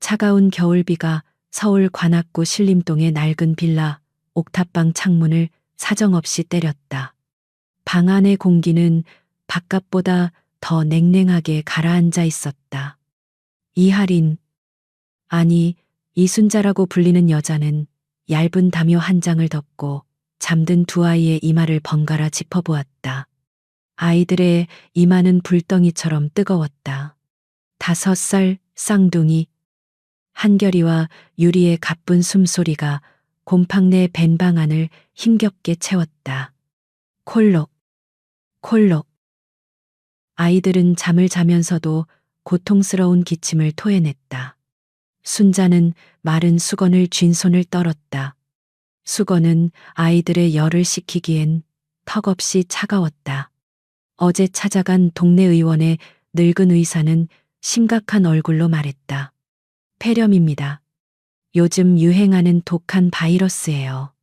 차가운 겨울비가 서울 관악구 신림동의 낡은 빌라 옥탑방 창문을 사정없이 때렸다. 방 안의 공기는 바깥보다 더 냉랭하게 가라앉아 있었다. 이하린, 아니 이순자라고 불리는 여자는 얇은 담요 한 장을 덮고 잠든 두 아이의 이마를 번갈아 짚어보았다. 아이들의 이마는 불덩이처럼 뜨거웠다. 5살 쌍둥이. 한결이와 유리의 가쁜 숨소리가 곰팡 내 벤 방 안을 힘겹게 채웠다. 콜록, 콜록. 아이들은 잠을 자면서도 고통스러운 기침을 토해냈다. 순자는 마른 수건을 쥔 손을 떨었다. 수건은 아이들의 열을 식히기엔 턱없이 차가웠다. 어제 찾아간 동네 의원의 늙은 의사는 심각한 얼굴로 말했다. 폐렴입니다. 요즘 유행하는 독한 바이러스예요.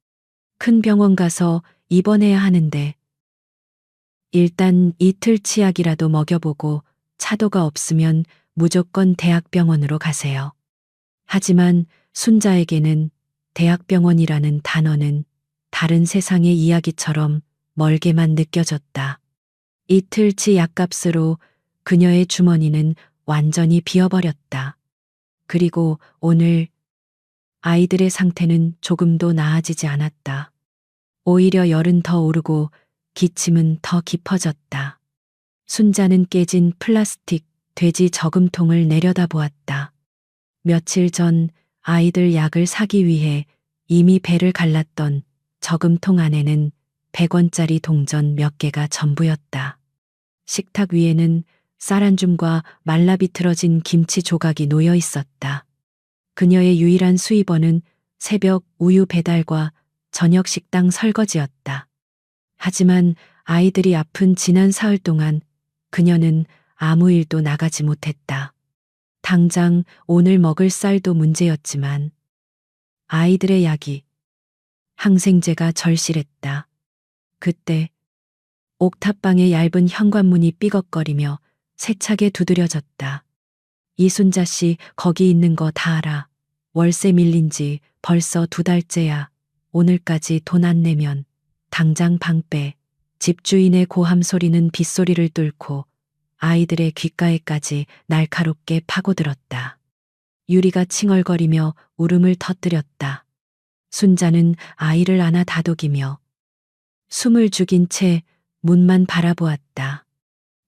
큰 병원 가서 입원해야 하는데 일단 이틀 치약이라도 먹여보고 차도가 없으면 무조건 대학병원으로 가세요. 하지만 순자에게는 대학병원이라는 단어는 다른 세상의 이야기처럼 멀게만 느껴졌다. 이틀치 약값으로 그녀의 주머니는 완전히 비어버렸다. 그리고 오늘 아이들의 상태는 조금도 나아지지 않았다. 오히려 열은 더 오르고 기침은 더 깊어졌다. 순자는 깨진 플라스틱 돼지 저금통을 내려다보았다. 며칠 전 아이들 약을 사기 위해 이미 배를 갈랐던 저금통 안에는 100원짜리 동전 몇 개가 전부였다. 식탁 위에는 쌀 한 줌과 말라 비틀어진 김치 조각이 놓여 있었다. 그녀의 유일한 수입원은 새벽 우유 배달과 저녁 식당 설거지였다. 하지만 아이들이 아픈 지난 사흘 동안 그녀는 아무 일도 나가지 못했다. 당장 오늘 먹을 쌀도 문제였지만 아이들의 약이, 항생제가 절실했다. 그때 옥탑방의 얇은 현관문이 삐걱거리며 세차게 두드려졌다. 이순자 씨 거기 있는 거 다 알아. 월세 밀린 지 벌써 2달째야. 오늘까지 돈 안 내면 당장 방 빼. 집주인의 고함 소리는 빗소리를 뚫고 아이들의 귓가에까지 날카롭게 파고들었다. 유리가 칭얼거리며 울음을 터뜨렸다. 순자는 아이를 안아 다독이며 숨을 죽인 채 문만 바라보았다.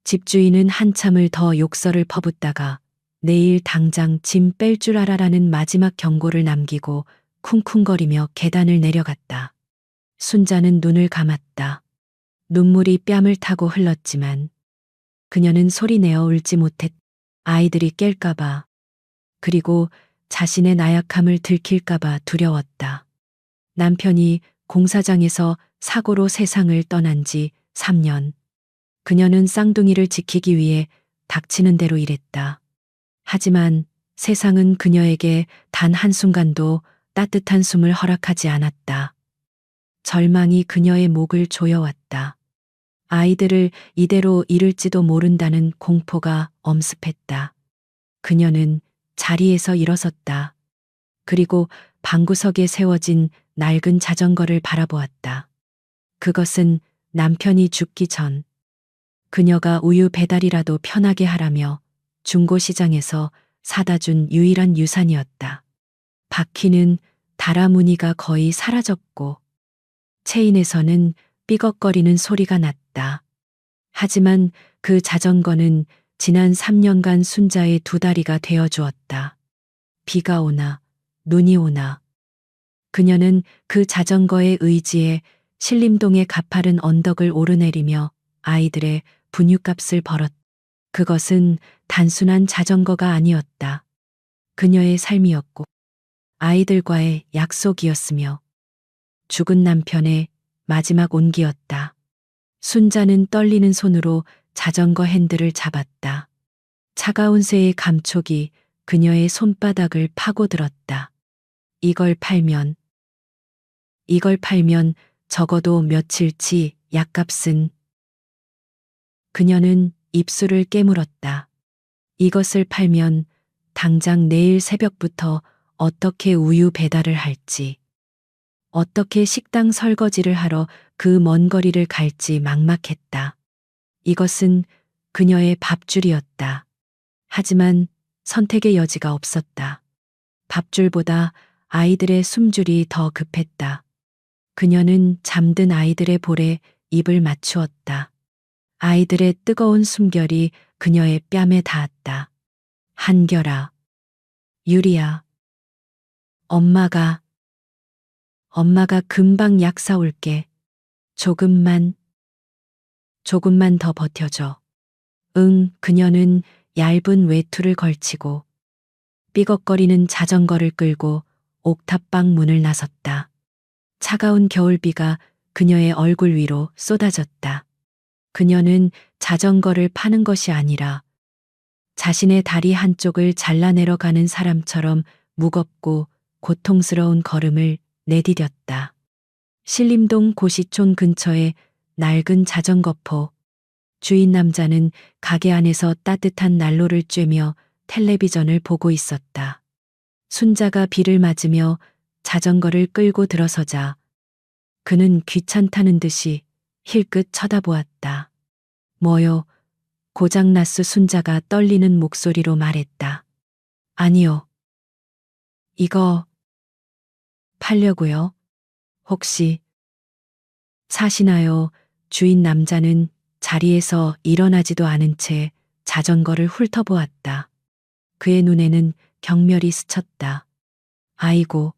집주인은 한참을 더 욕설을 퍼붓다가 내일 당장 짐 뺄 줄 알아라는 마지막 경고를 남기고 쿵쿵거리며 계단을 내려갔다. 순자는 눈을 감았다. 눈물이 뺨을 타고 흘렀지만 그녀는 소리내어 울지 못했다. 아이들이 깰까봐, 그리고 자신의 나약함을 들킬까봐 두려웠다. 남편이 공사장에서 사고로 세상을 떠난 지 3년. 그녀는 쌍둥이를 지키기 위해 닥치는 대로 일했다. 하지만 세상은 그녀에게 단 한순간도 따뜻한 숨을 허락하지 않았다. 절망이 그녀의 목을 조여왔다. 아이들을 이대로 잃을지도 모른다는 공포가 엄습했다. 그녀는 자리에서 일어섰다. 그리고 방구석에 세워진 낡은 자전거를 바라보았다. 그것은 남편이 죽기 전 그녀가 우유 배달이라도 편하게 하라며 중고시장에서 사다 준 유일한 유산이었다. 바퀴는 달아 무늬가 거의 사라졌고 체인에서는 삐걱거리는 소리가 났다. 하지만 그 자전거는 지난 3년간 순자의 2다리가 되어주었다. 비가 오나 눈이 오나 그녀는 그 자전거의 의지에 신림동의 가파른 언덕을 오르내리며 아이들의 분유값을 벌었다. 그것은 단순한 자전거가 아니었다. 그녀의 삶이었고 아이들과의 약속이었으며 죽은 남편의 마지막 온기였다. 순자는 떨리는 손으로 자전거 핸들을 잡았다. 차가운 새의 감촉이 그녀의 손바닥을 파고들었다. 이걸 팔면 적어도 며칠치 약값은. 그녀는 입술을 깨물었다. 이것을 팔면 당장 내일 새벽부터 어떻게 우유 배달을 할지, 어떻게 식당 설거지를 하러 그 먼 거리를 갈지 막막했다. 이것은 그녀의 밥줄이었다. 하지만 선택의 여지가 없었다. 밥줄보다 아이들의 숨줄이 더 급했다. 그녀는 잠든 아이들의 볼에 입을 맞추었다. 아이들의 뜨거운 숨결이 그녀의 뺨에 닿았다. 한결아, 유리야, 엄마가 금방 약 사올게. 조금만 더 버텨줘. 응, 그녀는 얇은 외투를 걸치고 삐걱거리는 자전거를 끌고 옥탑방 문을 나섰다. 차가운 겨울비가 그녀의 얼굴 위로 쏟아졌다. 그녀는 자전거를 파는 것이 아니라 자신의 다리 한쪽을 잘라내려 가는 사람처럼 무겁고 고통스러운 걸음을 내디뎠다. 신림동 고시촌 근처의 낡은 자전거포. 주인 남자는 가게 안에서 따뜻한 난로를 쬐며 텔레비전을 보고 있었다. 순자가 비를 맞으며 자전거를 끌고 들어서자 그는 귀찮다는 듯이 힐끗 쳐다보았다. 뭐요? 고장났어. 순자가 떨리는 목소리로 말했다. 아니요. 이거 팔려고요. 혹시 사시나요? 주인 남자는 자리에서 일어나지도 않은 채 자전거를 훑어보았다. 그의 눈에는 경멸이 스쳤다. 아이고,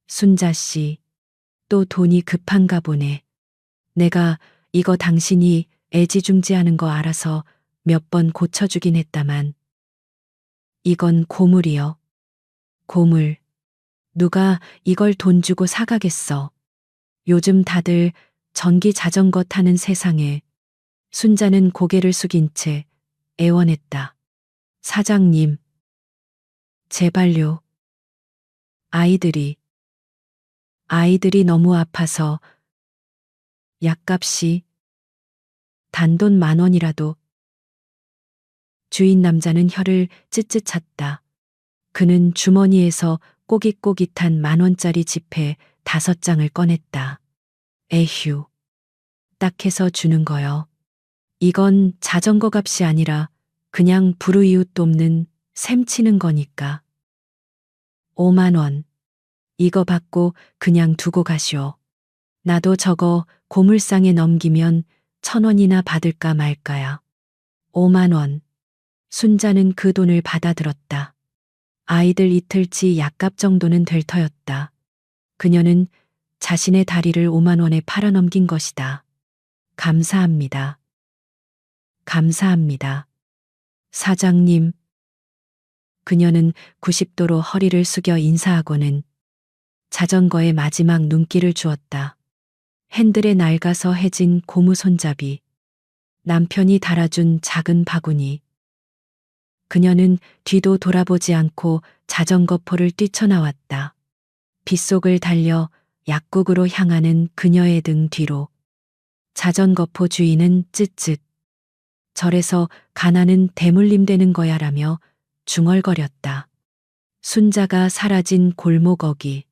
순자 씨, 또 돈이 급한가 보네. 내가 이거 당신이 애지중지하는 거 알아서 몇 번 고쳐주긴 했다만. 이건 고물이요. 고물. 누가 이걸 돈 주고 사가겠어. 요즘 다들 전기 자전거 타는 세상에. 순자는 고개를 숙인 채 애원했다. 사장님, 제발요. 아이들이 너무 아파서 약값이 단돈 10,000원이라도. 주인 남자는 혀를 찢찢 찼다. 그는 주머니에서 꼬깃꼬깃한 10,000원짜리 지폐 5장을 꺼냈다. 에휴, 딱 해서 주는 거요. 이건 자전거 값이 아니라 그냥 불우이웃도 없는 셈 치는 거니까. 50,000원. 이거 받고 그냥 두고 가시오. 나도 저거 고물상에 넘기면 1,000원이나 받을까 말까야. 50,000원. 순자는 그 돈을 받아들었다. 아이들 이틀치 약값 정도는 될 터였다. 그녀는 자신의 다리를 50,000원에 팔아넘긴 것이다. 감사합니다. 감사합니다. 사장님. 그녀는 90도로 허리를 숙여 인사하고는 자전거에 마지막 눈길을 주었다. 핸들에 낡아서 해진 고무 손잡이. 남편이 달아준 작은 바구니. 그녀는 뒤도 돌아보지 않고 자전거포를 뛰쳐나왔다. 빗속을 달려 약국으로 향하는 그녀의 등 뒤로. 자전거포 주인은 쯧쯧. 절에서 가난은 대물림되는 거야라며 중얼거렸다. 순자가 사라진 골목 어귀.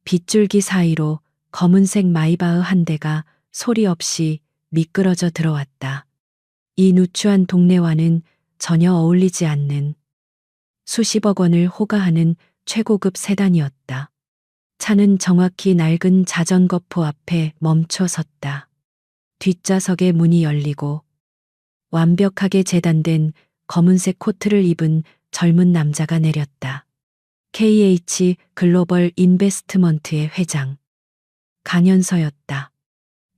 빗줄기 사이로 검은색 마이바흐 한 대가 소리 없이 미끄러져 들어왔다. 이 누추한 동네와는 전혀 어울리지 않는 수십억 원을 호가하는 최고급 세단이었다. 차는 정확히 낡은 자전거포 앞에 멈춰 섰다. 뒷좌석의 문이 열리고 완벽하게 재단된 검은색 코트를 입은 젊은 남자가 내렸다. KH 글로벌 인베스트먼트의 회장. 강현서였다.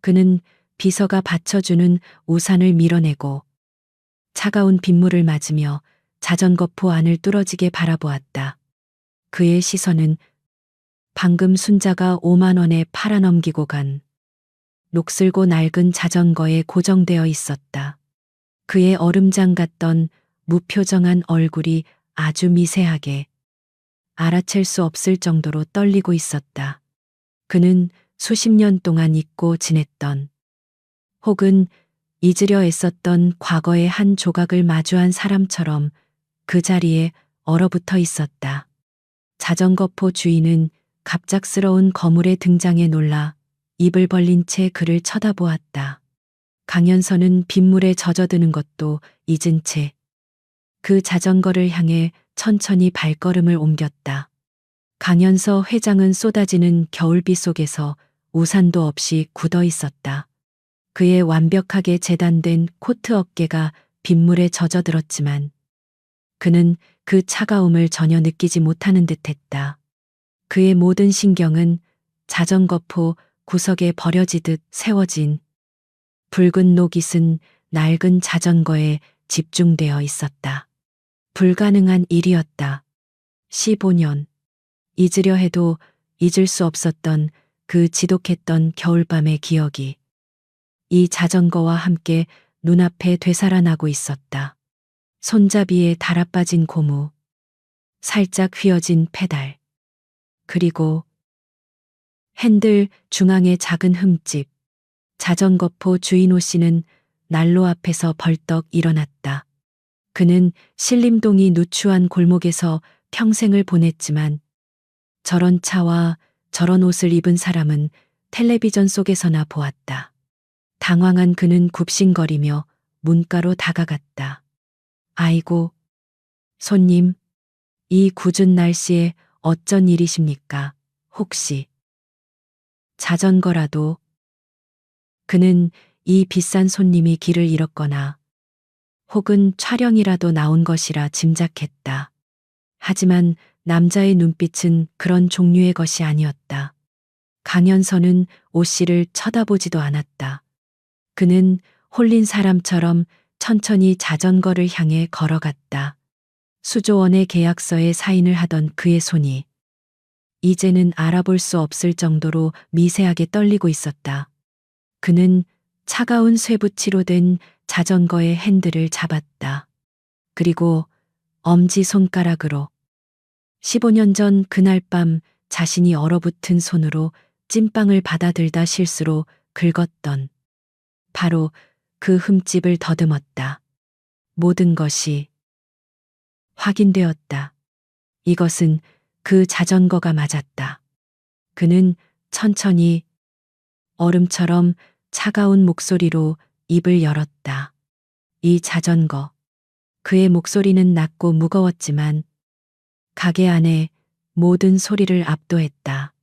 그는 비서가 받쳐주는 우산을 밀어내고 차가운 빗물을 맞으며 자전거포 안을 뚫어지게 바라보았다. 그의 시선은 방금 순자가 50,000원에 팔아넘기고 간 녹슬고 낡은 자전거에 고정되어 있었다. 그의 얼음장 같던 무표정한 얼굴이 아주 미세하게 알아챌 수 없을 정도로 떨리고 있었다. 그는 수십 년 동안 잊고 지냈던 혹은 잊으려 애썼던 과거의 한 조각을 마주한 사람처럼 그 자리에 얼어붙어 있었다. 자전거포 주인은 갑작스러운 거물의 등장에 놀라 입을 벌린 채 그를 쳐다보았다. 강연서는 빗물에 젖어드는 것도 잊은 채 그 자전거를 향해 천천히 발걸음을 옮겼다. 강연서 회장은 쏟아지는 겨울비 속에서 우산도 없이 굳어 있었다. 그의 완벽하게 재단된 코트 어깨가 빗물에 젖어들었지만 그는 그 차가움을 전혀 느끼지 못하는 듯했다. 그의 모든 신경은 자전거포 구석에 버려지듯 세워진 붉은 녹잇은 낡은 자전거에 집중되어 있었다. 불가능한 일이었다. 15년. 잊으려 해도 잊을 수 없었던 그 지독했던 겨울밤의 기억이 이 자전거와 함께 눈앞에 되살아나고 있었다. 손잡이에 달아빠진 고무, 살짝 휘어진 페달, 그리고 핸들 중앙의 작은 흠집. 자전거포 주인오 씨는 난로 앞에서 벌떡 일어났다. 그는 신림동이 누추한 골목에서 평생을 보냈지만 저런 차와 저런 옷을 입은 사람은 텔레비전 속에서나 보았다. 당황한 그는 굽신거리며 문가로 다가갔다. 아이고, 손님, 이 궂은 날씨에 어쩐 일이십니까? 혹시 자전거라도? 그는 이 비싼 손님이 길을 잃었거나 혹은 촬영이라도 나온 것이라 짐작했다. 하지만 남자의 눈빛은 그런 종류의 것이 아니었다. 강연서는 오 씨를 쳐다보지도 않았다. 그는 홀린 사람처럼 천천히 자전거를 향해 걸어갔다. 수조원의 계약서에 사인을 하던 그의 손이 이제는 알아볼 수 없을 정도로 미세하게 떨리고 있었다. 그는 차가운 쇠붙이로 된 자전거의 핸들을 잡았다. 그리고 엄지 손가락으로 15년 전 그날 밤 자신이 얼어붙은 손으로 찐빵을 받아들다 실수로 긁었던 바로 그 흠집을 더듬었다. 모든 것이 확인되었다. 이것은 그 자전거가 맞았다. 그는 천천히 얼음처럼 차가운 목소리로 입을 열었다. 이 자전거. 그의 목소리는 낮고 무거웠지만 가게 안에 모든 소리를 압도했다.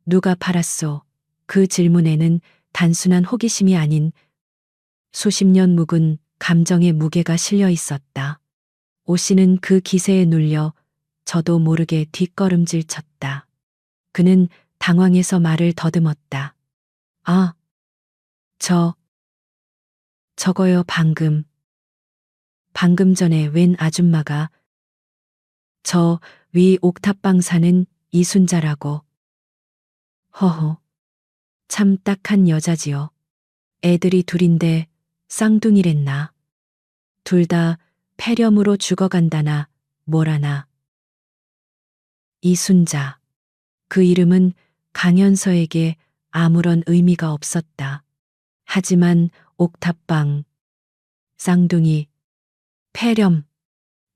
누가 팔았소? 그 질문에는 단순한 호기심이 아닌 수십 년 묵은 감정의 무게가 실려 있었다. 오 씨는 그 기세에 눌려 저도 모르게 뒷걸음질 쳤다. 그는 당황해서 말을 더듬었다. 아, 저거요 방금 전에 웬 아줌마가 저 위 옥탑방 사는 이순자라고. 허허, 참 딱한 여자지요. 애들이 둘인데 쌍둥이랬나. 둘 다 폐렴으로 죽어간다나 뭐라나. 이순자. 그 이름은 강연서에게 아무런 의미가 없었다. 하지만 옥탑방, 쌍둥이, 폐렴,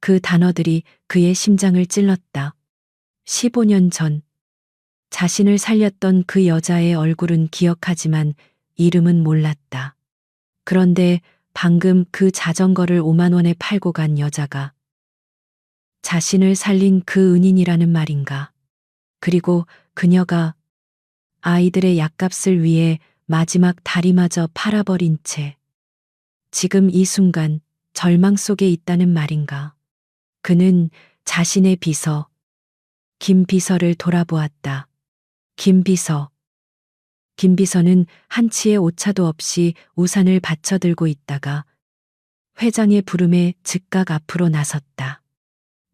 그 단어들이 그의 심장을 찔렀다. 15년 전 자신을 살렸던 그 여자의 얼굴은 기억하지만 이름은 몰랐다. 그런데 방금 그 자전거를 5만 원에 팔고 간 여자가 자신을 살린 그 은인이라는 말인가. 그리고 그녀가 아이들의 약값을 위해 마지막 다리마저 팔아버린 채 지금 이 순간 절망 속에 있다는 말인가. 그는 자신의 비서, 김 비서를 돌아보았다. 김 비서. 김 비서는 한치의 오차도 없이 우산을 받쳐들고 있다가 회장의 부름에 즉각 앞으로 나섰다.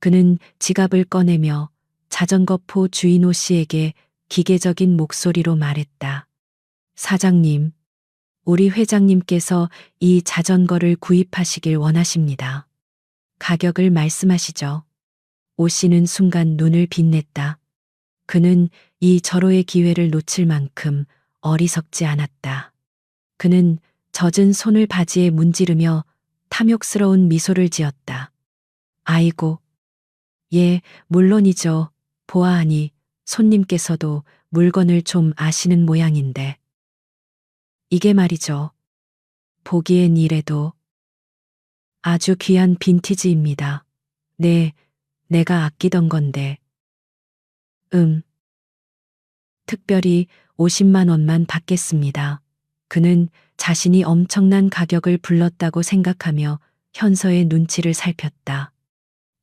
그는 지갑을 꺼내며 자전거포 주인 오 씨에게 기계적인 목소리로 말했다. 사장님, 우리 회장님께서 이 자전거를 구입하시길 원하십니다. 가격을 말씀하시죠. 오 씨는 순간 눈을 빛냈다. 그는 이 절호의 기회를 놓칠 만큼 어리석지 않았다. 그는 젖은 손을 바지에 문지르며 탐욕스러운 미소를 지었다. 아이고, 예, 물론이죠. 보아하니 손님께서도 물건을 좀 아시는 모양인데. 이게 말이죠. 보기엔 이래도 아주 귀한 빈티지입니다. 네, 내가 아끼던 건데. 음, 특별히 50만 원만 받겠습니다. 그는 자신이 엄청난 가격을 불렀다고 생각하며 현서의 눈치를 살폈다.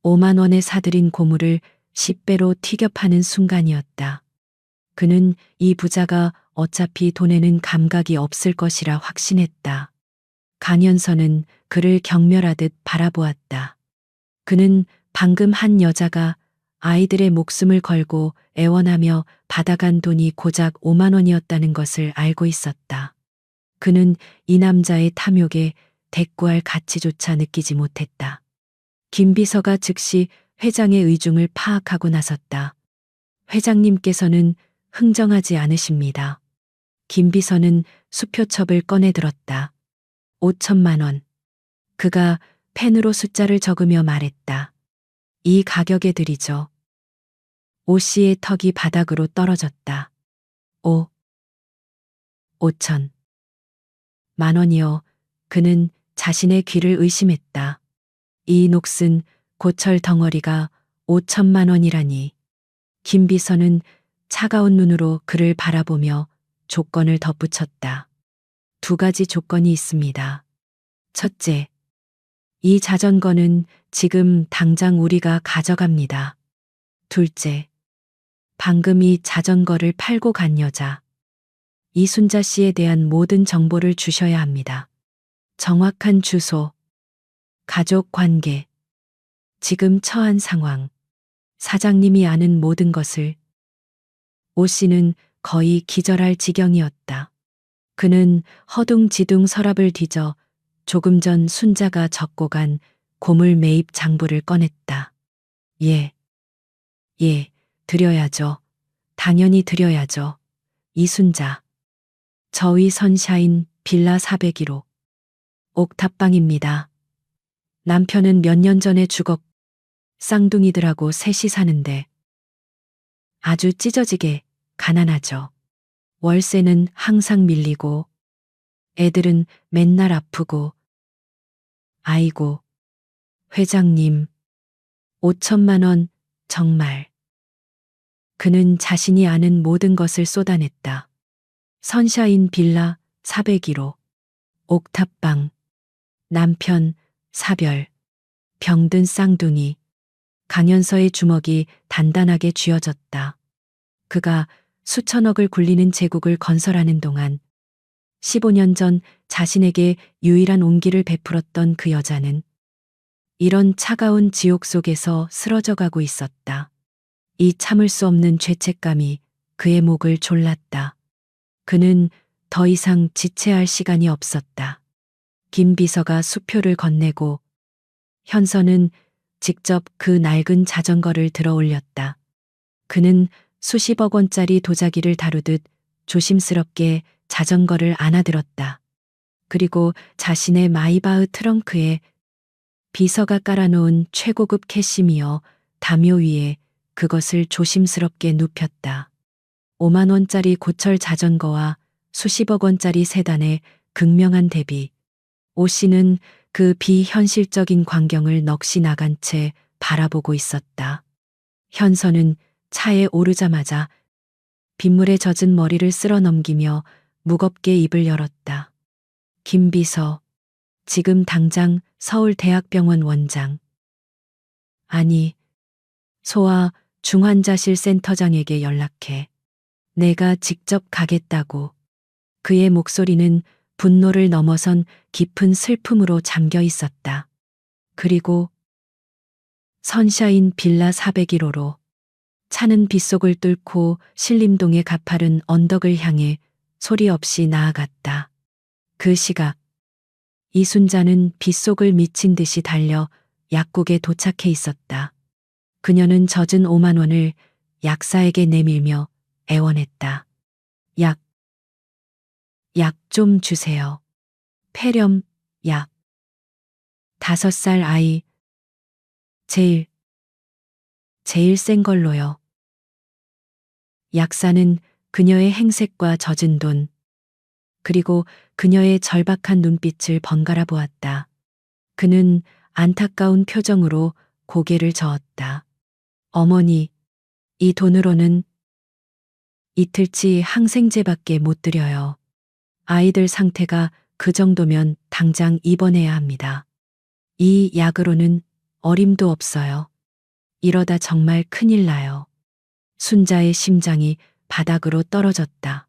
5만 원에 사들인 고물을 10배로 튀겨 파는 순간이었다. 그는 이 부자가 어차피 돈에는 감각이 없을 것이라 확신했다. 강현서는 그를 경멸하듯 바라보았다. 그는 방금 한 여자가 아이들의 목숨을 걸고 애원하며 받아간 돈이 고작 5만 원이었다는 것을 알고 있었다. 그는 이 남자의 탐욕에 대꾸할 가치조차 느끼지 못했다. 김 비서가 즉시 회장의 의중을 파악하고 나섰다. 회장님께서는 흥정하지 않으십니다. 김 비서는 수표첩을 꺼내 들었다. 5천만 원. 그가 펜으로 숫자를 적으며 말했다. 이 가격에 드리죠. 오 씨의 턱이 바닥으로 떨어졌다. 5천. 만 원이요. 그는 자신의 귀를 의심했다. 이 녹슨 고철 덩어리가 5천만 원이라니. 김 비서는 차가운 눈으로 그를 바라보며 조건을 덧붙였다. 두 가지 조건이 있습니다. 첫째, 이 자전거는 지금 당장 우리가 가져갑니다. 둘째, 방금 이 자전거를 팔고 간 여자. 이순자 씨에 대한 모든 정보를 주셔야 합니다. 정확한 주소, 가족 관계, 지금 처한 상황, 사장님이 아는 모든 것을. 오 씨는 거의 기절할 지경이었다. 그는 허둥지둥 서랍을 뒤져 조금 전 순자가 적고 간 고물 매입 장부를 꺼냈다. 예, 드려야죠. 당연히 드려야죠. 이순자. 저위 선샤인 빌라 401호. 옥탑방입니다. 남편은 몇 년 전에 죽었고 쌍둥이들하고 셋이 사는데 아주 찢어지게 가난하죠. 월세는 항상 밀리고 애들은 맨날 아프고. 아이고, 회장님, 5천만 원 정말. 그는 자신이 아는 모든 것을 쏟아냈다. 선샤인 빌라 401호, 옥탑방, 남편, 사별, 병든 쌍둥이. 강연서의 주먹이 단단하게 쥐어졌다. 그가 수천억을 굴리는 제국을 건설하는 동안 15년 전 자신에게 유일한 온기를 베풀었던 그 여자는 이런 차가운 지옥 속에서 쓰러져 가고 있었다. 이 참을 수 없는 죄책감이 그의 목을 졸랐다. 그는 더 이상 지체할 시간이 없었다. 김 비서가 수표를 건네고 현서는 직접 그 낡은 자전거를 들어 올렸다. 그는 수십억 원짜리 도자기를 다루듯 조심스럽게 자전거를 안아들었다. 그리고 자신의 마이바흐 트렁크에 비서가 깔아놓은 최고급 캐시미어 담요 위에 그것을 조심스럽게 눕혔다. 5만 원짜리 고철 자전거와 수십억 원짜리 세단의 극명한 대비. 오 씨는 그 비현실적인 광경을 넋이 나간 채 바라보고 있었다. 현서는 차에 오르자마자 빗물에 젖은 머리를 쓸어 넘기며 무겁게 입을 열었다. 김 비서, 지금 당장 서울대학병원 원장. 아니, 소아 중환자실 센터장에게 연락해. 내가 직접 가겠다고. 그의 목소리는 분노를 넘어선 깊은 슬픔으로 잠겨 있었다. 그리고 선샤인 빌라 401호로 차는 빗속을 뚫고 신림동의 가파른 언덕을 향해 소리 없이 나아갔다. 그 시각 이순자는 빗속을 미친 듯이 달려 약국에 도착해 있었다. 그녀는 젖은 5만 원을 약사에게 내밀며 애원했다. 약 좀 주세요. 폐렴, 약. 5살 아이. 제일 제일 센 걸로요. 약사는 그녀의 행색과 젖은 돈, 그리고 그녀의 절박한 눈빛을 번갈아 보았다. 그는 안타까운 표정으로 고개를 저었다. 어머니, 이 돈으로는 이틀치 항생제밖에 못 드려요. 아이들 상태가 그 정도면 당장 입원해야 합니다. 이 약으로는 어림도 없어요. 이러다 정말 큰일 나요. 순자의 심장이 바닥으로 떨어졌다.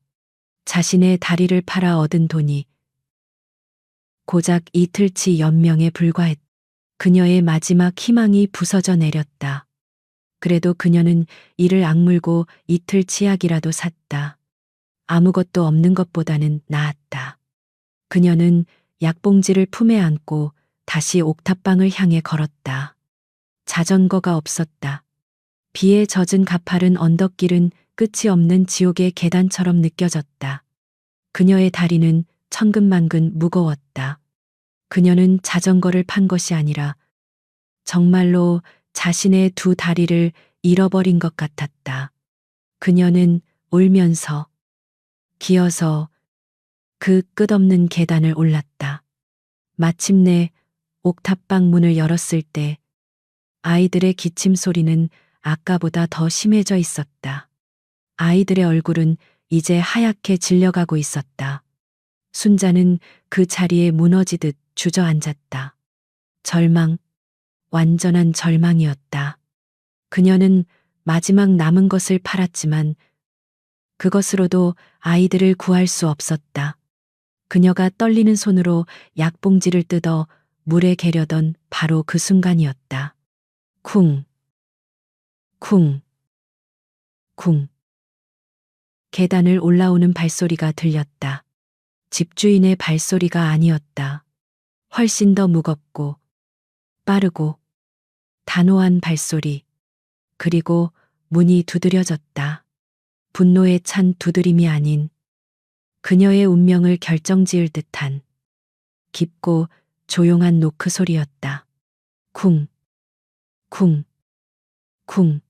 자신의 다리를 팔아 얻은 돈이 고작 이틀치 연명에 불과했다. 그녀의 마지막 희망이 부서져 내렸다. 그래도 그녀는 이를 악물고 이틀 치약이라도 샀다. 아무것도 없는 것보다는 나았다. 그녀는 약봉지를 품에 안고 다시 옥탑방을 향해 걸었다. 자전거가 없었다. 비에 젖은 가파른 언덕길은 끝이 없는 지옥의 계단처럼 느껴졌다. 그녀의 다리는 천근만근 무거웠다. 그녀는 자전거를 판 것이 아니라 정말로 자신의 두 다리를 잃어버린 것 같았다. 그녀는 울면서 기어서 그 끝없는 계단을 올랐다. 마침내 옥탑방 문을 열었을 때 아이들의 기침 소리는 아까보다 더 심해져 있었다. 아이들의 얼굴은 이제 하얗게 질려가고 있었다. 순자는 그 자리에 무너지듯 주저앉았다. 절망, 완전한 절망이었다. 그녀는 마지막 남은 것을 팔았지만 그것으로도 아이들을 구할 수 없었다. 그녀가 떨리는 손으로 약봉지를 뜯어 물에 개려던 바로 그 순간이었다. 쿵, 쿵, 쿵. 계단을 올라오는 발소리가 들렸다. 집주인의 발소리가 아니었다. 훨씬 더 무겁고 빠르고 단호한 발소리. 그리고 문이 두드려졌다. 분노에 찬 두드림이 아닌 그녀의 운명을 결정지을 듯한 깊고 조용한 노크 소리였다. 쿵, 쿵, 쿵.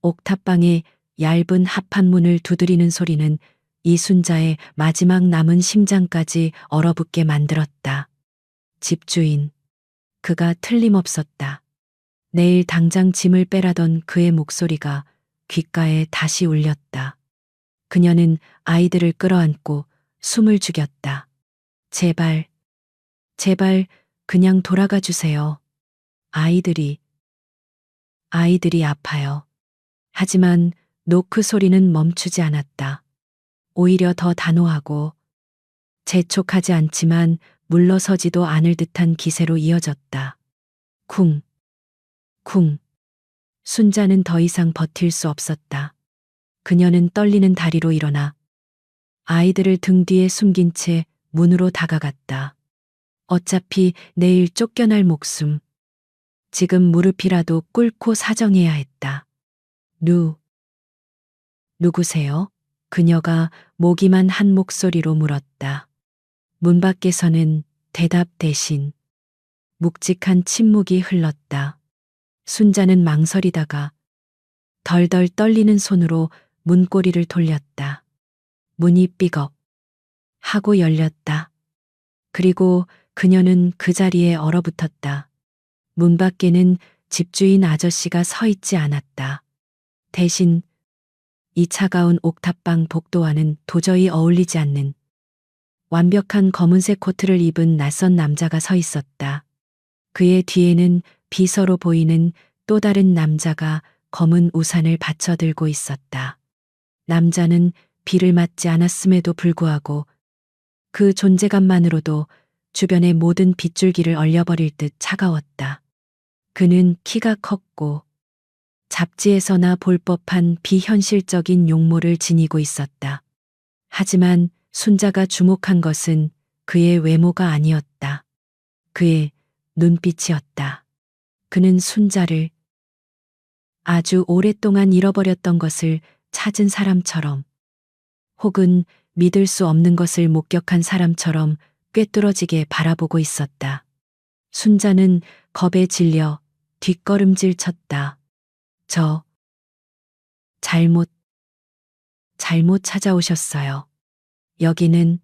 옥탑방의 얇은 합판문을 두드리는 소리는 이순자의 마지막 남은 심장까지 얼어붙게 만들었다. 집주인, 그가 틀림없었다. 내일 당장 짐을 빼라던 그의 목소리가 귓가에 다시 울렸다. 그녀는 아이들을 끌어안고 숨을 죽였다. 제발, 제발 그냥 돌아가 주세요. 아이들이 아파요. 하지만 노크 소리는 멈추지 않았다. 오히려 더 단호하고 재촉하지 않지만 물러서지도 않을 듯한 기세로 이어졌다. 쿵, 쿵. 순자는 더 이상 버틸 수 없었다. 그녀는 떨리는 다리로 일어나 아이들을 등 뒤에 숨긴 채 문으로 다가갔다. 어차피 내일 쫓겨날 목숨. 지금 무릎이라도 꿇고 사정해야 했다. 누구세요? 그녀가 모기만 한 목소리로 물었다. 문 밖에서는 대답 대신 묵직한 침묵이 흘렀다. 순자는 망설이다가 덜덜 떨리는 손으로 문고리를 돌렸다. 문이 삐걱 하고 열렸다. 그리고 그녀는 그 자리에 얼어붙었다. 문 밖에는 집주인 아저씨가 서 있지 않았다. 대신 이 차가운 옥탑방 복도와는 도저히 어울리지 않는 완벽한 검은색 코트를 입은 낯선 남자가 서 있었다. 그의 뒤에는 비서로 보이는 또 다른 남자가 검은 우산을 받쳐 들고 있었다. 남자는 비를 맞지 않았음에도 불구하고 그 존재감만으로도 주변의 모든 빗줄기를 얼려버릴 듯 차가웠다. 그는 키가 컸고 잡지에서나 볼 법한 비현실적인 용모를 지니고 있었다. 하지만 순자가 주목한 것은 그의 외모가 아니었다. 그의 눈빛이었다. 그는 순자를 아주 오랫동안 잃어버렸던 것을 찾은 사람처럼 혹은 믿을 수 없는 것을 목격한 사람처럼 꿰뚫어지게 바라보고 있었다. 순자는 겁에 질려 뒷걸음질 쳤다. 저 잘못, 잘못 찾아오셨어요. 여기는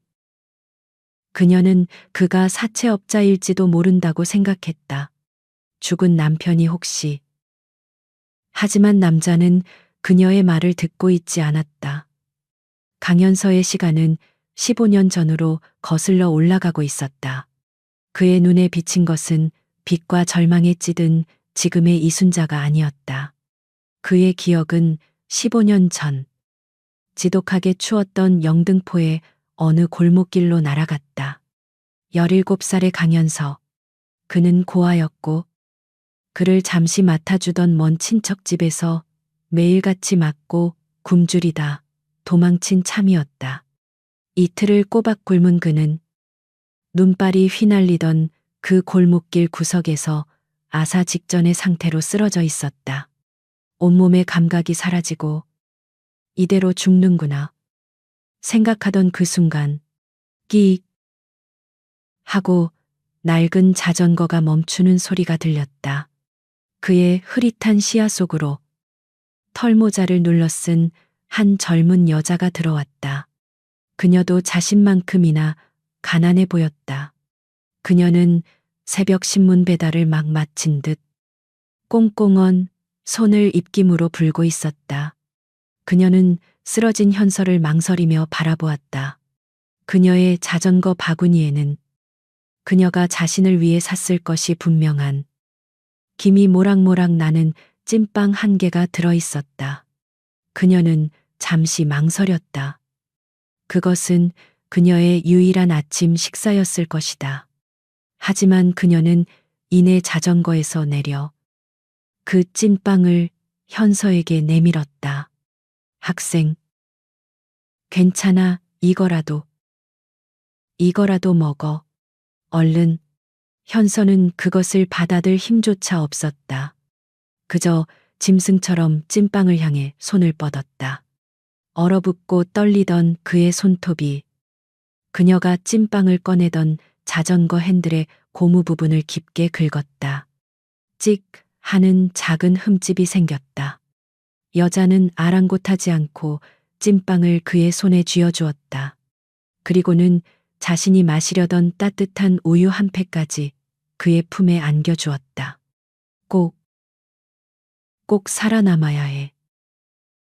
그녀는 그가 사채업자일지도 모른다고 생각했다. 죽은 남편이 혹시. 하지만 남자는 그녀의 말을 듣고 있지 않았다. 강연서의 시간은 15년 전으로 거슬러 올라가고 있었다. 그의 눈에 비친 것은 빛과 절망에 찌든 지금의 이순자가 아니었다. 그의 기억은 15년 전, 지독하게 추웠던 영등포의 어느 골목길로 날아갔다. 17살의 강연서. 그는 고아였고 그를 잠시 맡아주던 먼 친척 집에서 매일같이 맞고 굶주리다 도망친 참이었다. 이틀을 꼬박 굶은 그는 눈발이 휘날리던 그 골목길 구석에서 아사 직전의 상태로 쓰러져 있었다. 온몸의 감각이 사라지고 이대로 죽는구나 생각하던 그 순간 끼익 하고 낡은 자전거가 멈추는 소리가 들렸다. 그의 흐릿한 시야 속으로 털모자를 눌러쓴 한 젊은 여자가 들어왔다. 그녀도 자신만큼이나 가난해 보였다. 그녀는 새벽 신문 배달을 막 마친 듯 꽁꽁언 손을 입김으로 불고 있었다. 그녀는 쓰러진 현서를 망설이며 바라보았다. 그녀의 자전거 바구니에는 그녀가 자신을 위해 샀을 것이 분명한 김이 모락모락 나는 찐빵 한 개가 들어 있었다. 그녀는 잠시 망설였다. 그것은 그녀의 유일한 아침 식사였을 것이다. 하지만 그녀는 이내 자전거에서 내려 그 찐빵을 현서에게 내밀었다. 학생, 괜찮아, 이거라도 먹어. 얼른. 현서는 그것을 받아들 힘조차 없었다. 그저 짐승처럼 찐빵을 향해 손을 뻗었다. 얼어붙고 떨리던 그의 손톱이 그녀가 찐빵을 꺼내던 자전거 핸들의 고무 부분을 깊게 긁었다. 찍 하는 작은 흠집이 생겼다. 여자는 아랑곳하지 않고 찐빵을 그의 손에 쥐어주었다. 그리고는 자신이 마시려던 따뜻한 우유 한 팩까지 그의 품에 안겨주었다. 꼭 살아남아야 해.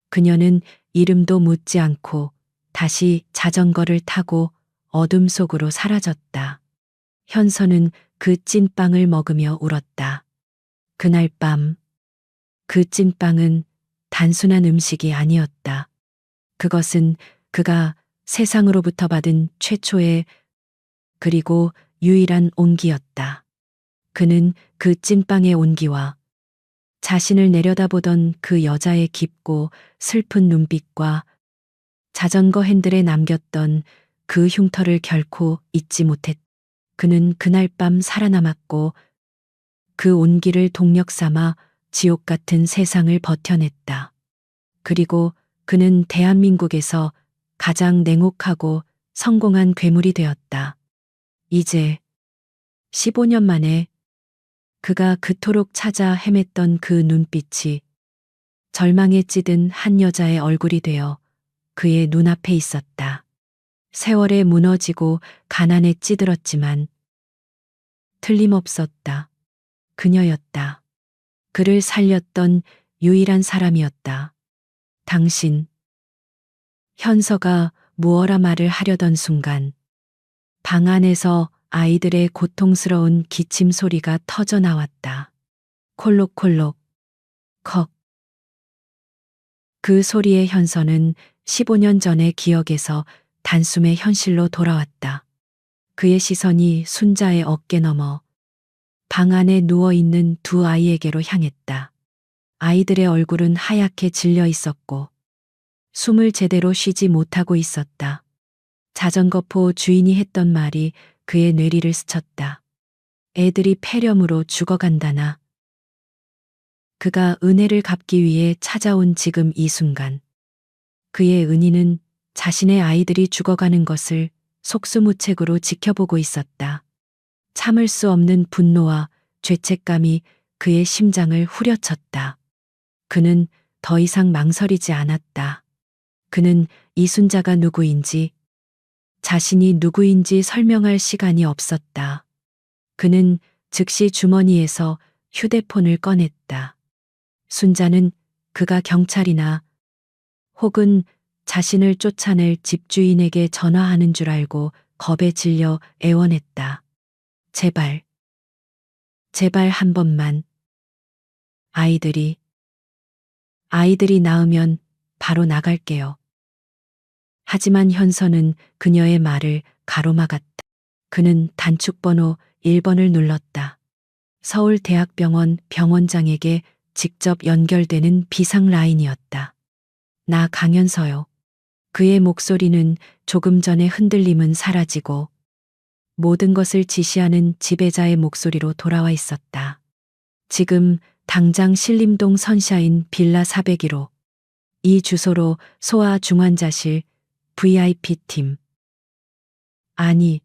그녀는 이름도 묻지 않고 다시 자전거를 타고 어둠 속으로 사라졌다. 현서는 그 찐빵을 먹으며 울었다. 그날 밤, 그 찐빵은 단순한 음식이 아니었다. 그것은 그가 세상으로부터 받은 최초의 그리고 유일한 온기였다. 그는 그 찐빵의 온기와 자신을 내려다보던 그 여자의 깊고 슬픈 눈빛과 자전거 핸들에 남겼던 그 흉터를 결코 잊지 못했다. 그는 그날 밤 살아남았고 그 온기를 동력 삼아 지옥 같은 세상을 버텨냈다. 그리고 그는 대한민국에서 가장 냉혹하고 성공한 괴물이 되었다. 이제 15년 만에 그가 그토록 찾아 헤맸던 그 눈빛이 절망에 찌든 한 여자의 얼굴이 되어 그의 눈앞에 있었다. 세월에 무너지고 가난에 찌들었지만 틀림없었다. 그녀였다. 그를 살렸던 유일한 사람이었다. 당신. 현서가 무어라 말을 하려던 순간 방 안에서 아이들의 고통스러운 기침 소리가 터져 나왔다. 콜록콜록, 컥. 그 소리의 현서는 15년 전의 기억에서 단숨에 현실로 돌아왔다. 그의 시선이 순자의 어깨 너머 방 안에 누워있는 두 아이에게로 향했다. 아이들의 얼굴은 하얗게 질려 있었고 숨을 제대로 쉬지 못하고 있었다. 자전거포 주인이 했던 말이 그의 뇌리를 스쳤다. 애들이 폐렴으로 죽어간다나. 그가 은혜를 갚기 위해 찾아온 지금 이 순간. 그의 은희는 자신의 아이들이 죽어가는 것을 속수무책으로 지켜보고 있었다. 참을 수 없는 분노와 죄책감이 그의 심장을 후려쳤다. 그는 더 이상 망설이지 않았다. 그는 이순자가 누구인지, 자신이 누구인지 설명할 시간이 없었다. 그는 즉시 주머니에서 휴대폰을 꺼냈다. 순자는 그가 경찰이나 혹은 자신을 쫓아낼 집주인에게 전화하는 줄 알고 겁에 질려 애원했다. 제발, 제발 한 번만. 아이들이 낳으면 바로 나갈게요. 하지만 현서는 그녀의 말을 가로막았다. 그는 단축번호 1번을 눌렀다. 서울대학병원 병원장에게 직접 연결되는 비상 라인이었다. 나 강연서요. 그의 목소리는 조금 전의 흔들림은 사라지고 모든 것을 지시하는 지배자의 목소리로 돌아와 있었다. 지금 당장 신림동 선샤인 빌라 401호. 이 주소로 소아 중환자실 VIP팀. 아니,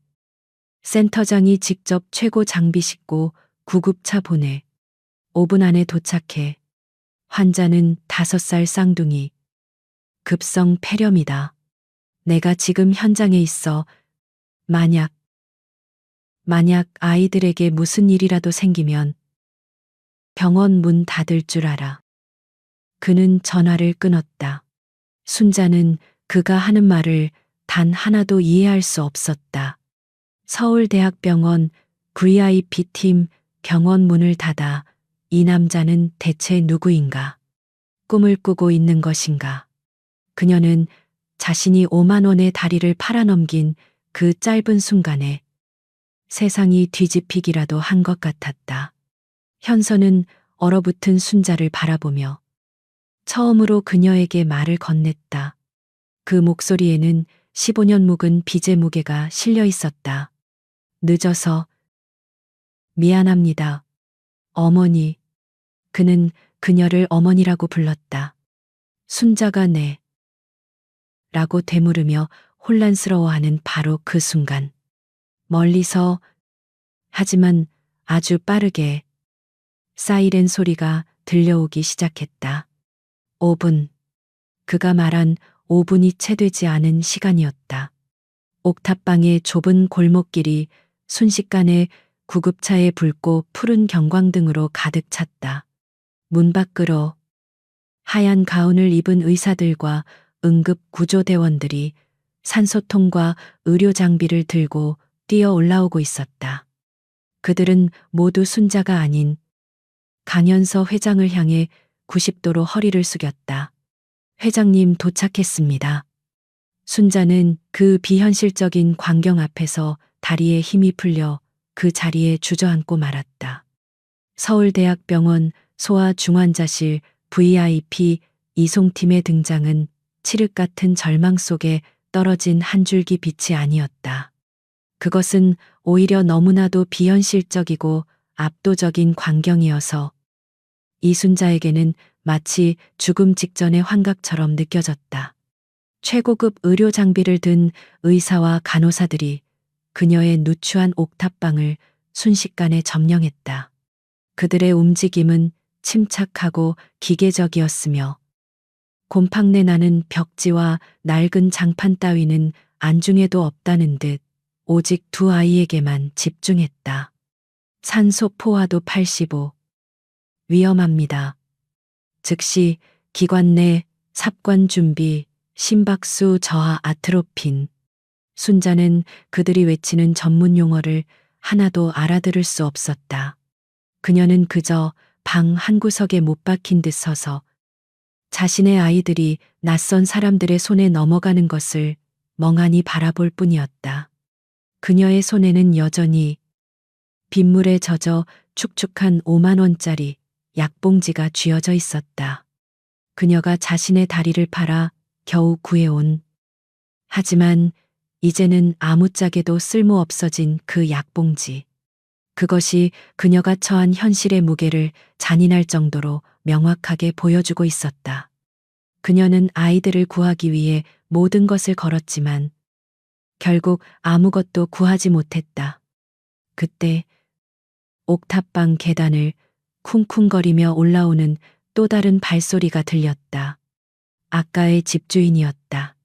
센터장이 직접 최고 장비 싣고 구급차 보내. 5분 안에 도착해. 환자는 5살 쌍둥이. 급성 폐렴이다. 내가 지금 현장에 있어. 만약 아이들에게 무슨 일이라도 생기면 병원 문 닫을 줄 알아. 그는 전화를 끊었다. 순자는 그가 하는 말을 단 하나도 이해할 수 없었다. 서울대학병원 VIP팀 병원 문을 닫아 이 남자는 대체 누구인가? 꿈을 꾸고 있는 것인가? 그녀는 자신이 5만 원의 다리를 팔아넘긴 그 짧은 순간에 세상이 뒤집히기라도 한 것 같았다. 현서는 얼어붙은 순자를 바라보며 처음으로 그녀에게 말을 건넸다. 그 목소리에는 15년 묵은 빚의 무게가 실려 있었다. 늦어서 미안합니다. 어머니. 그는 그녀를 어머니라고 불렀다. 순자가 네. 라고 되물으며 혼란스러워하는 바로 그 순간. 멀리서 하지만 아주 빠르게 사이렌 소리가 들려오기 시작했다. 5분. 그가 말한 5분이 채 되지 않은 시간이었다. 옥탑방의 좁은 골목길이 순식간에 구급차의 붉고 푸른 경광등으로 가득 찼다. 문 밖으로 하얀 가운을 입은 의사들과 응급 구조대원들이 산소통과 의료 장비를 들고 뛰어 올라오고 있었다. 그들은 모두 순자가 아닌 강연서 회장을 향해 90도로 허리를 숙였다. 회장님 도착했습니다. 순자는 그 비현실적인 광경 앞에서 다리에 힘이 풀려 그 자리에 주저앉고 말았다. 서울대학병원 소아중환자실 VIP 이송팀의 등장은 칠흑 같은 절망 속에 떨어진 한 줄기 빛이 아니었다. 그것은 오히려 너무나도 비현실적이고 압도적인 광경이어서 이순자에게는 마치 죽음 직전의 환각처럼 느껴졌다. 최고급 의료 장비를 든 의사와 간호사들이 그녀의 누추한 옥탑방을 순식간에 점령했다. 그들의 움직임은 침착하고 기계적이었으며 곰팡내 나는 벽지와 낡은 장판 따위는 안중에도 없다는 듯 오직 두 아이에게만 집중했다. 산소 포화도 85. 위험합니다. 즉시 기관 내 삽관 준비, 심박수 저하 아트로핀. 순자는 그들이 외치는 전문 용어를 하나도 알아들을 수 없었다. 그녀는 그저 방 한구석에 못 박힌 듯 서서 자신의 아이들이 낯선 사람들의 손에 넘어가는 것을 멍하니 바라볼 뿐이었다. 그녀의 손에는 여전히 빗물에 젖어 축축한 5만 원짜리 약봉지가 쥐어져 있었다. 그녀가 자신의 다리를 팔아 겨우 구해온. 하지만 이제는 아무짝에도 쓸모 없어진 그 약봉지. 그것이 그녀가 처한 현실의 무게를 잔인할 정도로 명확하게 보여주고 있었다. 그녀는 아이들을 구하기 위해 모든 것을 걸었지만 결국 아무것도 구하지 못했다. 그때 옥탑방 계단을 쿵쿵거리며 올라오는 또 다른 발소리가 들렸다. 아까의 집주인이었다.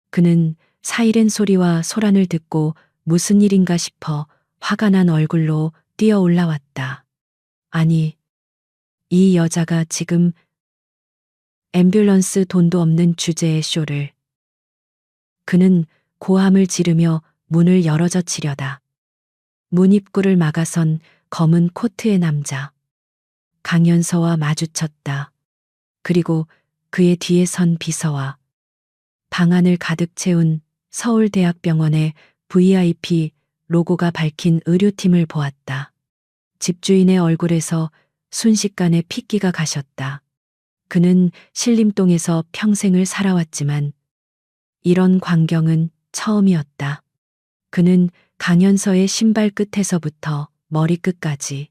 그는 사이렌 소리와 소란을 듣고 무슨 일인가 싶어 화가 난 얼굴로 뛰어 올라왔다. 아니, 이 여자가 지금 앰뷸런스 돈도 없는 주제의 쇼를. 그는 고함을 지르며 문을 열어젖히려다. 문 입구를 막아선 검은 코트의 남자. 강연서와 마주쳤다. 그리고 그의 뒤에 선 비서와 방안을 가득 채운 서울대학병원의 VIP 로고가 밝힌 의료팀을 보았다. 집주인의 얼굴에서 순식간에 핏기가 가셨다. 그는 신림동에서 평생을 살아왔지만 이런 광경은 처음이었다. 그는 강연서의 신발 끝에서부터 머리끝까지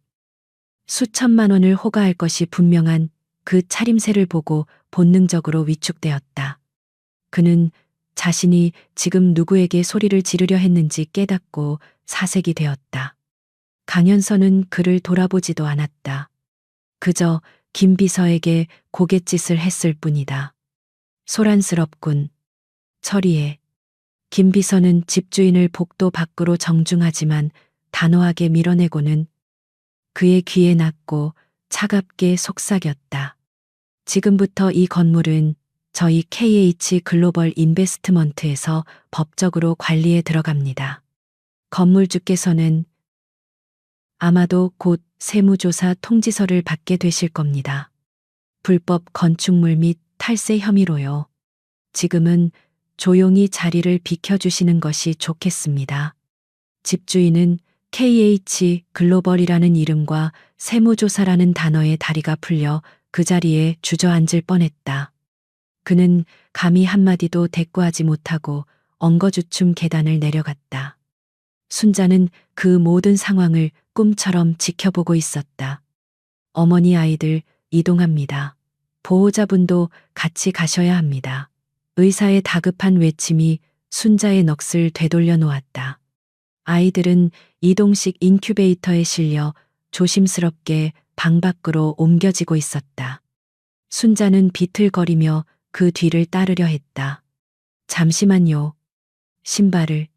수천만 원을 호가할 것이 분명한 그 차림새를 보고 본능적으로 위축되었다. 그는 자신이 지금 누구에게 소리를 지르려 했는지 깨닫고 사색이 되었다. 강연서는 그를 돌아보지도 않았다. 그저 김 비서에게 고갯짓을 했을 뿐이다. 소란스럽군. 처리해. 김 비서는 집주인을 복도 밖으로 정중하지만 단호하게 밀어내고는 그의 귀에 낳고 차갑게 속삭였다. 지금부터 이 건물은 저희 KH 글로벌 인베스트먼트에서 법적으로 관리에 들어갑니다. 건물주께서는 아마도 곧 세무조사 통지서를 받게 되실 겁니다. 불법 건축물 및 탈세 혐의로요. 지금은 조용히 자리를 비켜주시는 것이 좋겠습니다. 집주인은 KH 글로벌이라는 이름과 세무조사라는 단어의 다리가 풀려 그 자리에 주저앉을 뻔했다. 그는 감히 한마디도 대꾸하지 못하고 엉거주춤 계단을 내려갔다. 순자는 그 모든 상황을 꿈처럼 지켜보고 있었다. 어머니 아이들 이동합니다. 보호자분도 같이 가셔야 합니다. 의사의 다급한 외침이 순자의 넋을 되돌려 놓았다. 아이들은 이동식 인큐베이터에 실려 조심스럽게 방 밖으로 옮겨지고 있었다. 순자는 비틀거리며 그 뒤를 따르려 했다. 잠시만요. 신발을.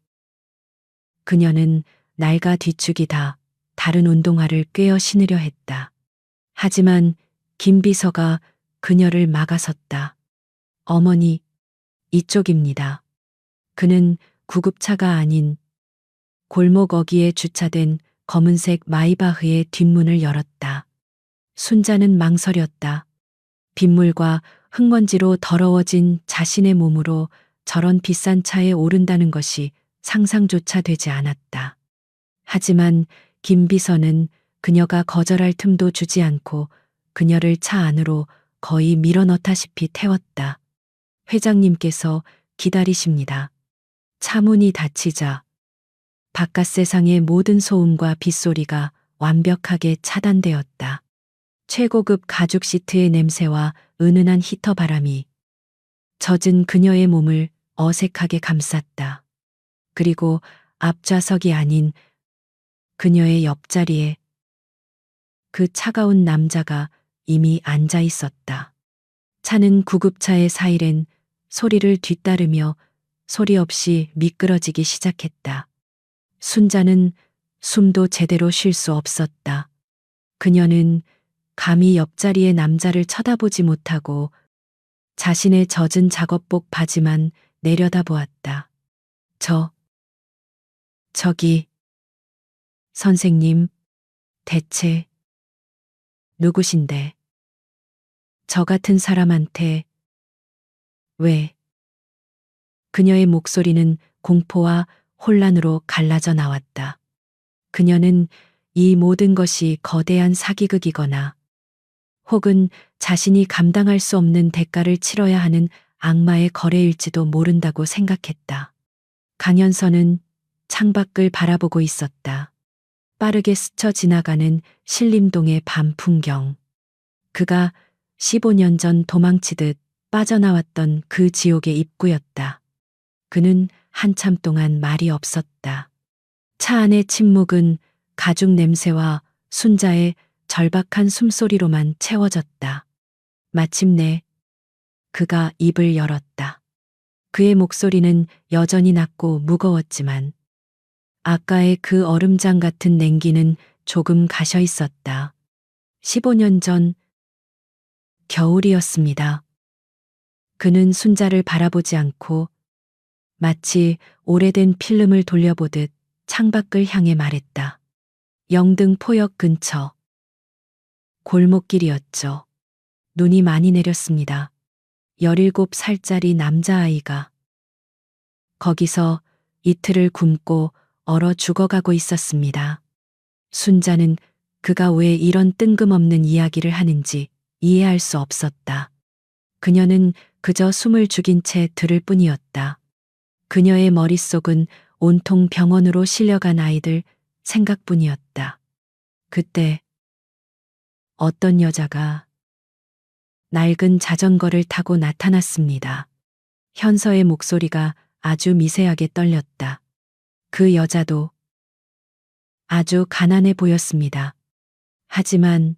그녀는 낡아 뒤축이다 다른 운동화를 꿰어 신으려 했다. 하지만 김 비서가 그녀를 막아섰다. 어머니, 이쪽입니다. 그는 구급차가 아닌 골목 어귀에 주차된 검은색 마이바흐의 뒷문을 열었다. 순자는 망설였다. 빗물과 흙먼지로 더러워진 자신의 몸으로 저런 비싼 차에 오른다는 것이 상상조차 되지 않았다. 하지만 김 비서는 그녀가 거절할 틈도 주지 않고 그녀를 차 안으로 거의 밀어넣다시피 태웠다. 회장님께서 기다리십니다. 차 문이 닫히자 바깥 세상의 모든 소음과 빗소리가 완벽하게 차단되었다. 최고급 가죽 시트의 냄새와 은은한 히터 바람이 젖은 그녀의 몸을 어색하게 감쌌다. 그리고 앞좌석이 아닌 그녀의 옆자리에 그 차가운 남자가 이미 앉아 있었다. 차는 구급차의 사이렌 소리를 뒤따르며 소리 없이 미끄러지기 시작했다. 순자는 숨도 제대로 쉴 수 없었다. 그녀는 감히 옆자리의 남자를 쳐다보지 못하고 자신의 젖은 작업복 바지만 내려다보았다. 저기, 선생님, 대체 누구신데? 저 같은 사람한테 왜? 그녀의 목소리는 공포와 혼란으로 갈라져 나왔다. 그녀는 이 모든 것이 거대한 사기극이거나 혹은 자신이 감당할 수 없는 대가를 치러야 하는 악마의 거래일지도 모른다고 생각했다. 강연서는 창밖을 바라보고 있었다. 빠르게 스쳐 지나가는 신림동의 밤 풍경. 그가 15년 전 도망치듯 빠져나왔던 그 지옥의 입구였다. 그는 한참 동안 말이 없었다. 차 안의 침묵은 가죽 냄새와 순자의 절박한 숨소리로만 채워졌다. 마침내 그가 입을 열었다. 그의 목소리는 여전히 낮고 무거웠지만 아까의 그 얼음장 같은 냉기는 조금 가셔 있었다. 15년 전 겨울이었습니다. 그는 순자를 바라보지 않고 마치 오래된 필름을 돌려보듯 창밖을 향해 말했다. 영등포역 근처 골목길이었죠. 눈이 많이 내렸습니다. 17살짜리 남자아이가 거기서 이틀을 굶고 얼어 죽어가고 있었습니다. 순자는 그가 왜 이런 뜬금없는 이야기를 하는지 이해할 수 없었다. 그녀는 그저 숨을 죽인 채 들을 뿐이었다. 그녀의 머릿속은 온통 병원으로 실려간 아이들 생각뿐이었다. 그때 어떤 여자가 낡은 자전거를 타고 나타났습니다. 현서의 목소리가 아주 미세하게 떨렸다. 그 여자도 아주 가난해 보였습니다. 하지만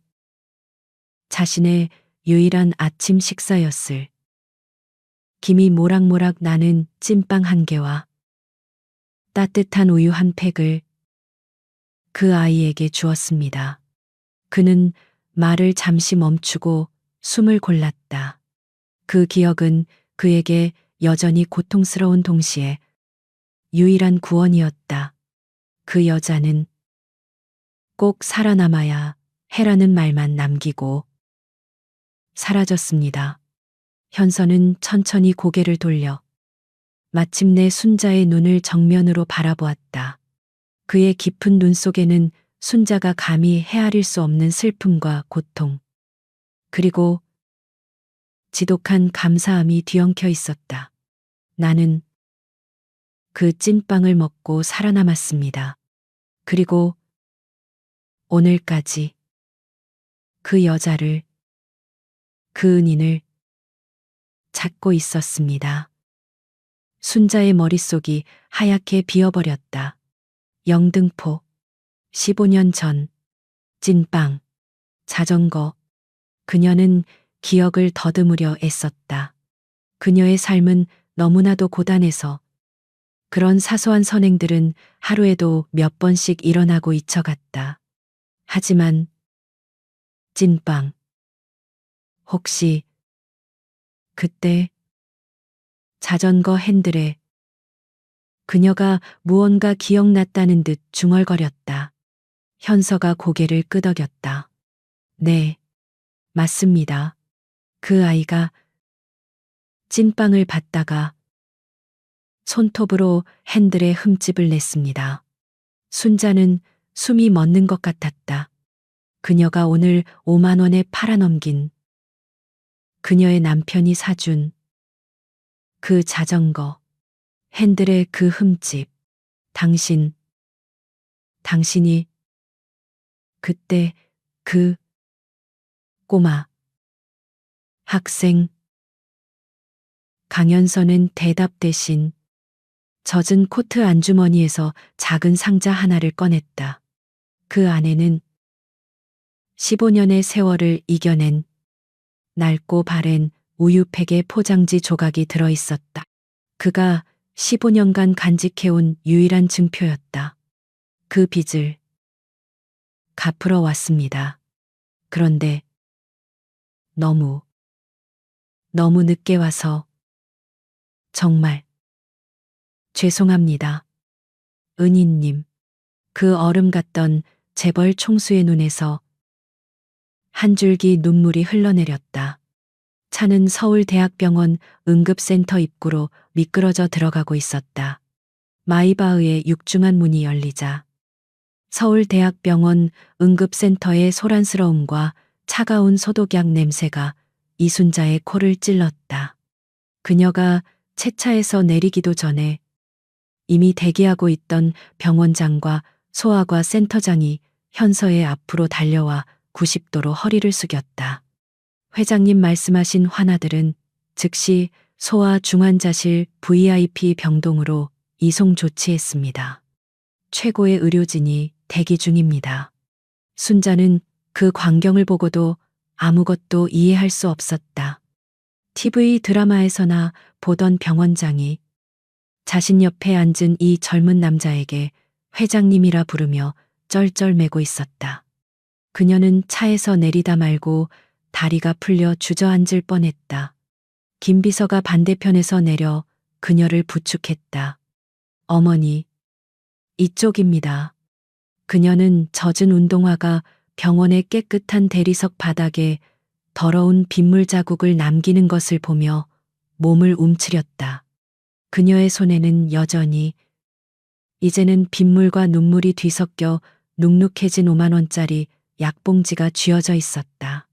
자신의 유일한 아침 식사였을 김이 모락모락 나는 찐빵 한 개와 따뜻한 우유 한 팩을 그 아이에게 주었습니다. 그는 말을 잠시 멈추고 숨을 골랐다. 그 기억은 그에게 여전히 고통스러운 동시에 유일한 구원이었다. 그 여자는 꼭 살아남아야 해라는 말만 남기고 사라졌습니다. 현서는 천천히 고개를 돌려 마침내 순자의 눈을 정면으로 바라보았다. 그의 깊은 눈 속에는 순자가 감히 헤아릴 수 없는 슬픔과 고통, 그리고 지독한 감사함이 뒤엉켜 있었다. 나는 그 찐빵을 먹고 살아남았습니다. 그리고 오늘까지 그 여자를, 그 은인을 찾고 있었습니다. 순자의 머릿속이 하얗게 비어버렸다. 영등포, 15년 전, 찐빵, 자전거. 그녀는 기억을 더듬으려 애썼다. 그녀의 삶은 너무나도 고단해서 그런 사소한 선행들은 하루에도 몇 번씩 일어나고 잊혀갔다. 하지만 찐빵. 혹시 그때 자전거 핸들에 그녀가 무언가 기억났다는 듯 중얼거렸다. 현서가 고개를 끄덕였다. 네, 맞습니다. 그 아이가 찐빵을 받다가 손톱으로 핸들에 흠집을 냈습니다. 순자는 숨이 멎는 것 같았다. 그녀가 오늘 5만 원에 팔아넘긴 그녀의 남편이 사준 그 자전거, 핸들의 그 흠집. 당신이 그때 그 꼬마 학생. 강연서는 대답 대신 젖은 코트 안주머니에서 작은 상자 하나를 꺼냈다. 그 안에는 15년의 세월을 이겨낸 낡고 바랜 우유팩의 포장지 조각이 들어 있었다. 그가 15년간 간직해온 유일한 증표였다. 그 빚을 갚으러 왔습니다. 그런데 너무 늦게 와서 정말 죄송합니다. 은희님. 그 얼음 같던 재벌 총수의 눈에서 한 줄기 눈물이 흘러내렸다. 차는 서울대학병원 응급센터 입구로 미끄러져 들어가고 있었다. 마이바흐의 육중한 문이 열리자 서울대학병원 응급센터의 소란스러움과 차가운 소독약 냄새가 이순자의 코를 찔렀다. 그녀가 채차에서 내리기도 전에 이미 대기하고 있던 병원장과 소아과 센터장이 현서의 앞으로 달려와 90도로 허리를 숙였다. 회장님 말씀하신 환아들은 즉시 소아 중환자실 VIP 병동으로 이송 조치했습니다. 최고의 의료진이 대기 중입니다. 순자는 그 광경을 보고도 아무것도 이해할 수 없었다. TV 드라마에서나 보던 병원장이 자신 옆에 앉은 이 젊은 남자에게 회장님이라 부르며 쩔쩔매고 있었다. 그녀는 차에서 내리다 말고 다리가 풀려 주저앉을 뻔했다. 김 비서가 반대편에서 내려 그녀를 부축했다. 어머니, 이쪽입니다. 그녀는 젖은 운동화가 병원의 깨끗한 대리석 바닥에 더러운 빗물 자국을 남기는 것을 보며 몸을 움츠렸다. 그녀의 손에는 여전히 이제는 빗물과 눈물이 뒤섞여 눅눅해진 5만 원짜리 약봉지가 쥐어져 있었다.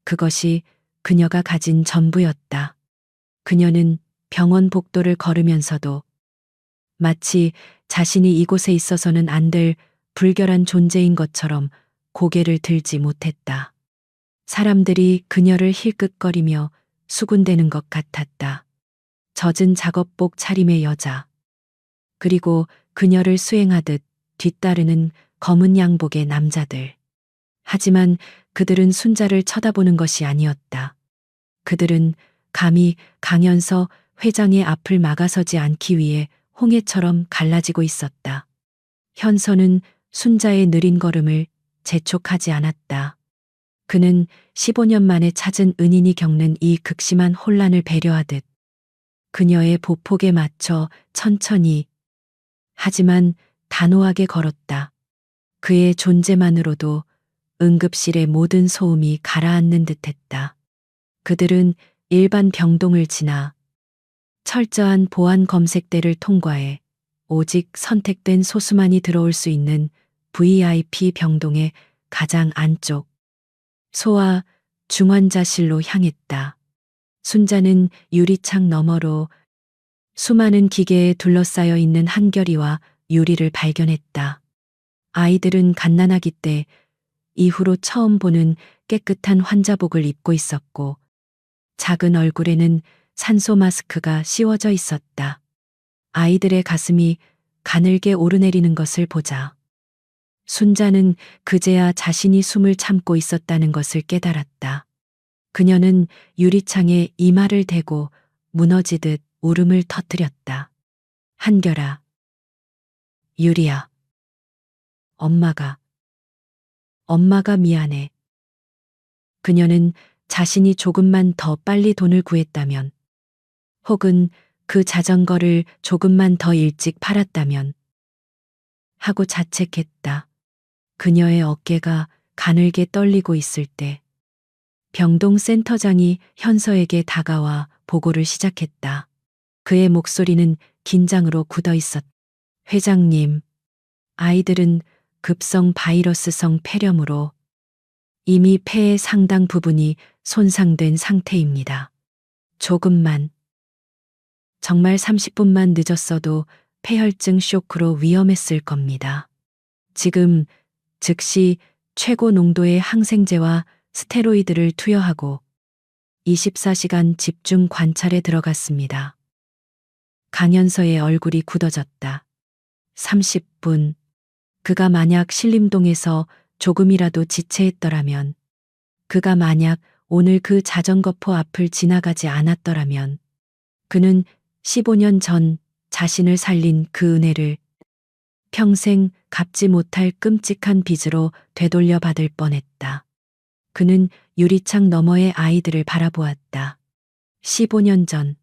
그것이 그녀가 가진 전부였다. 그녀는 병원 복도를 걸으면서도 마치 자신이 이곳에 있어서는 안 될 불결한 존재인 것처럼 고개를 들지 못했다. 사람들이 그녀를 힐끗거리며 수군대는 것 같았다. 젖은 작업복 차림의 여자. 그리고 그녀를 수행하듯 뒤따르는 검은 양복의 남자들. 하지만 그들은 순자를 쳐다보는 것이 아니었다. 그들은 감히 강연서 회장의 앞을 막아서지 않기 위해 홍해처럼 갈라지고 있었다. 현서는 순자의 느린 걸음을 재촉하지 않았다. 그는 15년 만에 찾은 은인이 겪는 이 극심한 혼란을 배려하듯 그녀의 보폭에 맞춰 천천히 하지만 단호하게 걸었다. 그의 존재만으로도 응급실의 모든 소음이 가라앉는 듯했다. 그들은 일반 병동을 지나 철저한 보안 검색대를 통과해 오직 선택된 소수만이 들어올 수 있는 VIP 병동의 가장 안쪽 소아 중환자실로 향했다. 순자는 유리창 너머로 수많은 기계에 둘러싸여 있는 한결이와 유리를 발견했다. 아이들은 갓난아기 때 이후로 처음 보는 깨끗한 환자복을 입고 있었고 작은 얼굴에는 산소 마스크가 씌워져 있었다. 아이들의 가슴이 가늘게 오르내리는 것을 보자 순자는 그제야 자신이 숨을 참고 있었다는 것을 깨달았다. 그녀는 유리창에 이마를 대고 무너지듯 울음을 터뜨렸다. 한결아, 유리야, 엄마가 미안해. 그녀는 자신이 조금만 더 빨리 돈을 구했다면, 혹은 그 자전거를 조금만 더 일찍 팔았다면, 하고 자책했다. 그녀의 어깨가 가늘게 떨리고 있을 때, 병동 센터장이 현서에게 다가와 보고를 시작했다. 그의 목소리는 긴장으로 굳어 있었다. 회장님, 아이들은 급성 바이러스성 폐렴으로 이미 폐의 상당 부분이 손상된 상태입니다. 조금만, 정말 30분만 늦었어도 폐혈증 쇼크로 위험했을 겁니다. 지금 즉시 최고 농도의 항생제와 스테로이드를 투여하고 24시간 집중 관찰에 들어갔습니다. 강연서의 얼굴이 굳어졌다. 30분. 그가 만약 신림동에서 조금이라도 지체했더라면, 그가 만약 오늘 그 자전거포 앞을 지나가지 않았더라면, 그는 15년 전 자신을 살린 그 은혜를 평생 갚지 못할 끔찍한 빚으로 되돌려 받을 뻔했다. 그는 유리창 너머의 아이들을 바라보았다. 15년 전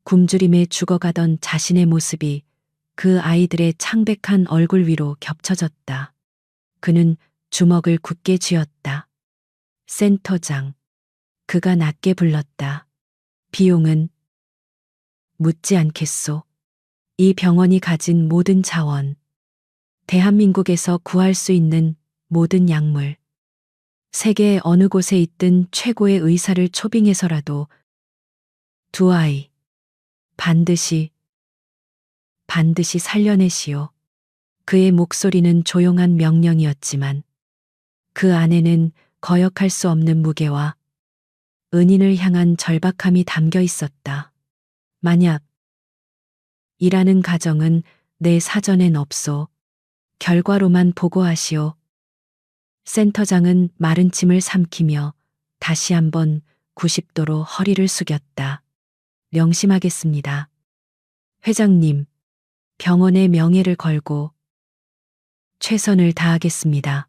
굶주림에 죽어가던 자신의 모습이 그 아이들의 창백한 얼굴 위로 겹쳐졌다. 그는 주먹을 굳게 쥐었다. 센터장. 그가 낮게 불렀다. 비용은 묻지 않겠소. 이 병원이 가진 모든 자원, 대한민국에서 구할 수 있는 모든 약물, 세계의 어느 곳에 있든 최고의 의사를 초빙해서라도 두 아이 반드시 살려내시오. 그의 목소리는 조용한 명령이었지만 그 안에는 거역할 수 없는 무게와 은인을 향한 절박함이 담겨 있었다. 만약 이라는 가정은 내 사전엔 없소. 결과로만 보고하시오. 센터장은 마른 침을 삼키며 다시 한번 90도로 허리를 숙였다. 명심하겠습니다. 회장님, 병원의 명예를 걸고 최선을 다하겠습니다.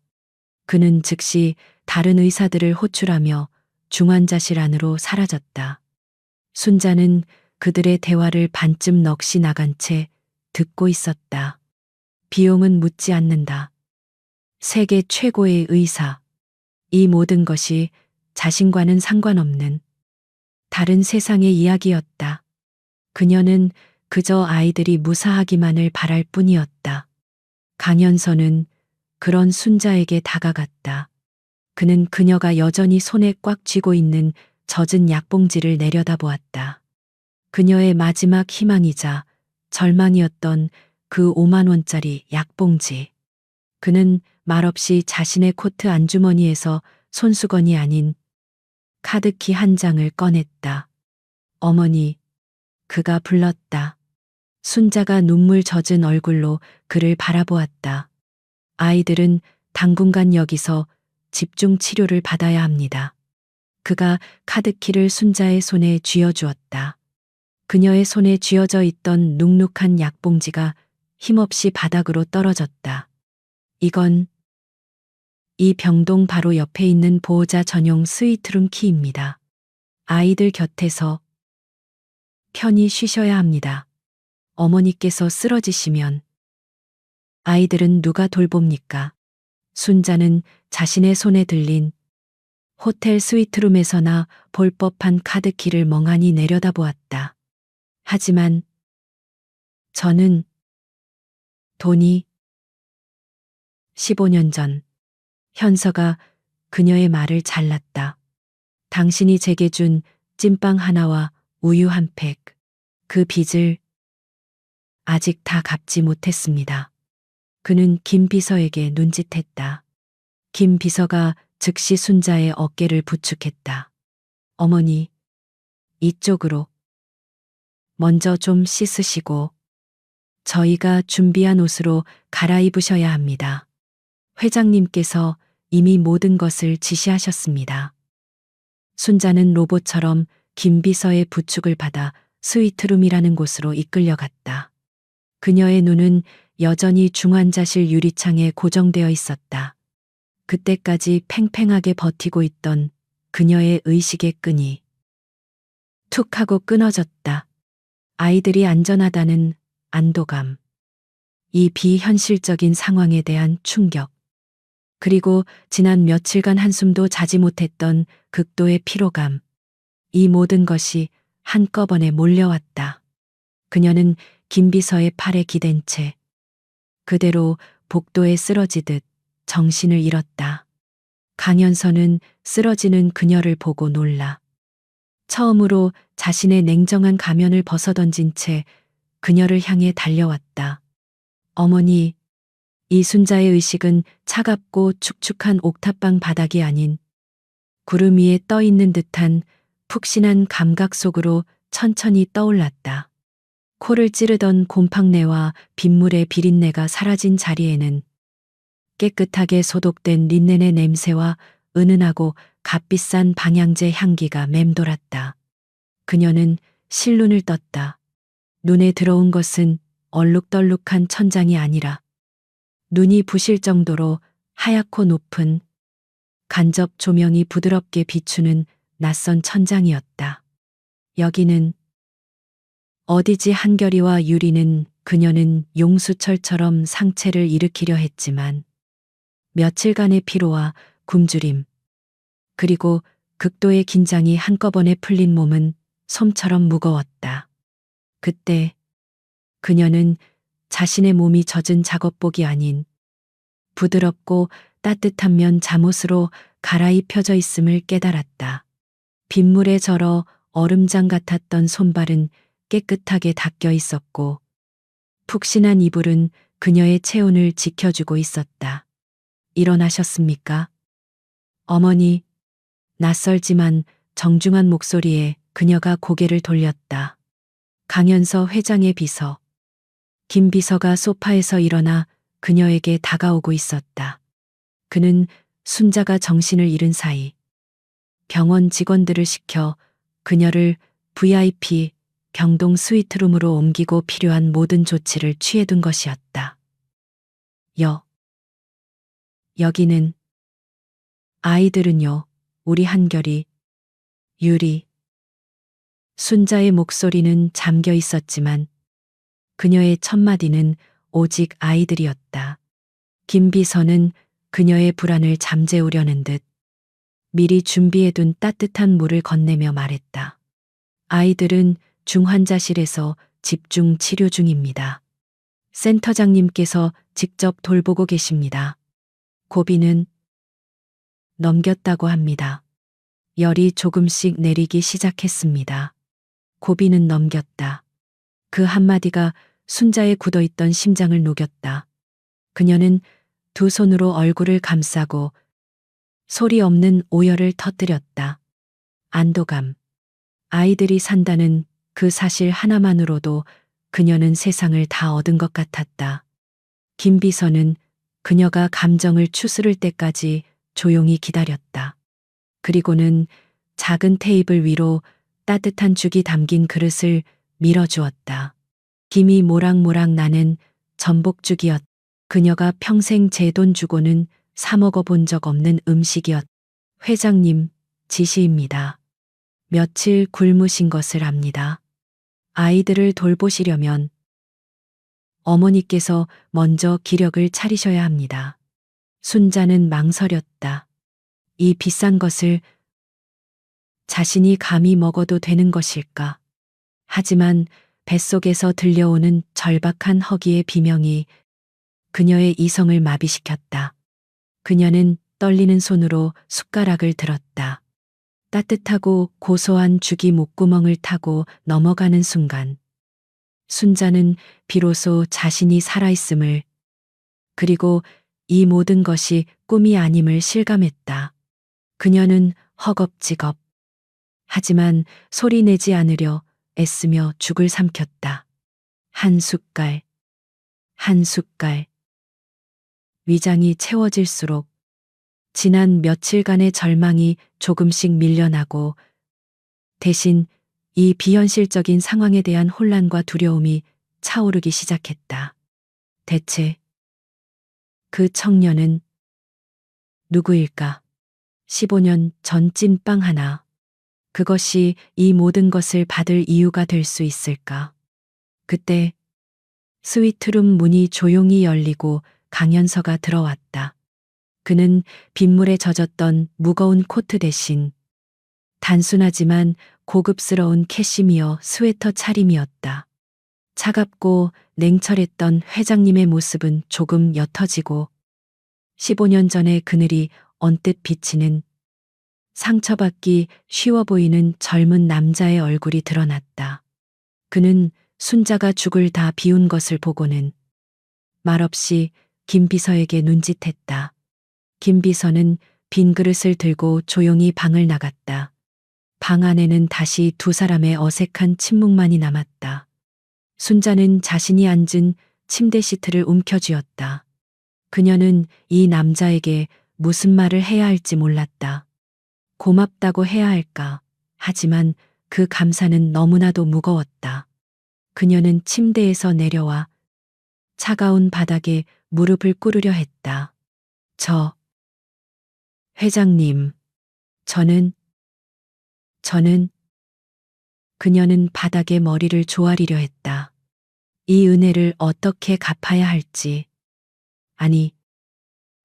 그는 즉시 다른 의사들을 호출하며 중환자실 안으로 사라졌다. 순자는 그들의 대화를 반쯤 넋이 나간 채 듣고 있었다. 비용은 묻지 않는다. 세계 최고의 의사. 이 모든 것이 자신과는 상관없는 다른 세상의 이야기였다. 그녀는 그저 아이들이 무사하기만을 바랄 뿐이었다. 강연서는 그런 순자에게 다가갔다. 그는 그녀가 여전히 손에 꽉 쥐고 있는 젖은 약봉지를 내려다보았다. 그녀의 마지막 희망이자 절망이었던 그 5만 원짜리 약봉지. 그는 말없이 자신의 코트 안주머니에서 손수건이 아닌 카드키 한 장을 꺼냈다. 어머니, 그가 불렀다. 순자가 눈물 젖은 얼굴로 그를 바라보았다. 아이들은 당분간 여기서 집중 치료를 받아야 합니다. 그가 카드키를 순자의 손에 쥐어주었다. 그녀의 손에 쥐어져 있던 눅눅한 약봉지가 힘없이 바닥으로 떨어졌다. 이건 이 병동 바로 옆에 있는 보호자 전용 스위트룸 키입니다. 아이들 곁에서 편히 쉬셔야 합니다. 어머니께서 쓰러지시면 아이들은 누가 돌봅니까? 순자는 자신의 손에 들린 호텔 스위트룸에서나 볼 법한 카드키를 멍하니 내려다보았다. 하지만 저는 돈이 15년 전 현서가 그녀의 말을 잘랐다. 당신이 제게 준 찐빵 하나와 우유 한 팩, 그 빚을 아직 다 갚지 못했습니다. 그는 김 비서에게 눈짓했다. 김 비서가 즉시 순자의 어깨를 부축했다. 어머니, 이쪽으로. 먼저 좀 씻으시고 저희가 준비한 옷으로 갈아입으셔야 합니다. 회장님께서 이미 모든 것을 지시하셨습니다. 순자는 로봇처럼 김 비서의 부축을 받아 스위트룸이라는 곳으로 이끌려갔다. 그녀의 눈은 여전히 중환자실 유리창에 고정되어 있었다. 그때까지 팽팽하게 버티고 있던 그녀의 의식의 끈이 툭 하고 끊어졌다. 아이들이 안전하다는 안도감, 이 비현실적인 상황에 대한 충격, 그리고 지난 며칠간 한숨도 자지 못했던 극도의 피로감, 이 모든 것이 한꺼번에 몰려왔다. 그녀는 김비서의 팔에 기댄 채 그대로 복도에 쓰러지듯 정신을 잃었다. 강연서는 쓰러지는 그녀를 보고 놀라 처음으로 자신의 냉정한 가면을 벗어던진 채 그녀를 향해 달려왔다. 어머니, 이순자의 의식은 차갑고 축축한 옥탑방 바닥이 아닌 구름 위에 떠 있는 듯한 푹신한 감각 속으로 천천히 떠올랐다. 코를 찌르던 곰팡내와 빗물의 비린내가 사라진 자리에는 깨끗하게 소독된 린넨의 냄새와 은은하고 값비싼 방향제 향기가 맴돌았다. 그녀는 실눈을 떴다. 눈에 들어온 것은 얼룩덜룩한 천장이 아니라 눈이 부실 정도로 하얗고 높은 간접 조명이 부드럽게 비추는 낯선 천장이었다. 여기는 어디지? 한결이와 유리는 그녀는 용수철처럼 상체를 일으키려 했지만 며칠간의 피로와 굶주림 그리고 극도의 긴장이 한꺼번에 풀린 몸은 솜처럼 무거웠다. 그때 그녀는 자신의 몸이 젖은 작업복이 아닌 부드럽고 따뜻한 면 잠옷으로 갈아입혀져 있음을 깨달았다. 빗물에 절어 얼음장 같았던 손발은 깨끗하게 닦여 있었고 푹신한 이불은 그녀의 체온을 지켜주고 있었다. 일어나셨습니까? 어머니, 낯설지만 정중한 목소리에 그녀가 고개를 돌렸다. 강연서 회장의 비서. 김 비서가 소파에서 일어나 그녀에게 다가오고 있었다. 그는 순자가 정신을 잃은 사이 병원 직원들을 시켜 그녀를 VIP 병동 스위트룸으로 옮기고 필요한 모든 조치를 취해둔 것이었다. 여기는 아이들은요, 우리 한결이, 유리. 순자의 목소리는 잠겨 있었지만 그녀의 첫마디는 오직 아이들이었다. 김비서는 그녀의 불안을 잠재우려는 듯 미리 준비해둔 따뜻한 물을 건네며 말했다. 아이들은 중환자실에서 집중 치료 중입니다. 센터장님께서 직접 돌보고 계십니다. 고비는 넘겼다고 합니다. 열이 조금씩 내리기 시작했습니다. 고비는 넘겼다. 그 한마디가 순자의 굳어있던 심장을 녹였다. 그녀는 두 손으로 얼굴을 감싸고 소리 없는 오열을 터뜨렸다. 안도감. 아이들이 산다는 그 사실 하나만으로도 그녀는 세상을 다 얻은 것 같았다. 김비서는 그녀가 감정을 추스를 때까지 조용히 기다렸다. 그리고는 작은 테이블 위로 따뜻한 죽이 담긴 그릇을 밀어주었다. 김이 모락모락 나는 전복죽이었다. 그녀가 평생 제 돈 주고는 사 먹어본 적 없는 음식이었다. 회장님, 지시입니다. 며칠 굶으신 것을 압니다. 아이들을 돌보시려면 어머니께서 먼저 기력을 차리셔야 합니다. 순자는 망설였다. 이 비싼 것을 자신이 감히 먹어도 되는 것일까? 하지만 뱃속에서 들려오는 절박한 허기의 비명이 그녀의 이성을 마비시켰다. 그녀는 떨리는 손으로 숟가락을 들었다. 따뜻하고 고소한 죽이 목구멍을 타고 넘어가는 순간 순자는 비로소 자신이 살아있음을, 그리고 이 모든 것이 꿈이 아님을 실감했다. 그녀는 허겁지겁 하지만 소리내지 않으려 애쓰며 죽을 삼켰다. 한 숟갈, 한 숟갈. 위장이 채워질수록 지난 며칠간의 절망이 조금씩 밀려나고 대신 이 비현실적인 상황에 대한 혼란과 두려움이 차오르기 시작했다. 대체 그 청년은 누구일까? 15년 전 찐빵 하나. 그것이 이 모든 것을 받을 이유가 될 수 있을까? 그때 스위트룸 문이 조용히 열리고 강연서가 들어왔다. 그는 빗물에 젖었던 무거운 코트 대신 단순하지만 고급스러운 캐시미어 스웨터 차림이었다. 차갑고 냉철했던 회장님의 모습은 조금 옅어지고 15년 전의 그늘이 언뜻 비치는 상처받기 쉬워 보이는 젊은 남자의 얼굴이 드러났다. 그는 순자가 죽을 다 비운 것을 보고는 말없이 김비서에게 눈짓했다. 김비서는 빈 그릇을 들고 조용히 방을 나갔다. 방 안에는 다시 두 사람의 어색한 침묵만이 남았다. 순자는 자신이 앉은 침대 시트를 움켜쥐었다. 그녀는 이 남자에게 무슨 말을 해야 할지 몰랐다. 고맙다고 해야 할까? 하지만 그 감사는 너무나도 무거웠다. 그녀는 침대에서 내려와 차가운 바닥에 무릎을 꿇으려 했다. 회장님, 저는 그녀는 바닥에 머리를 조아리려 했다. 이 은혜를 어떻게 갚아야 할지, 아니,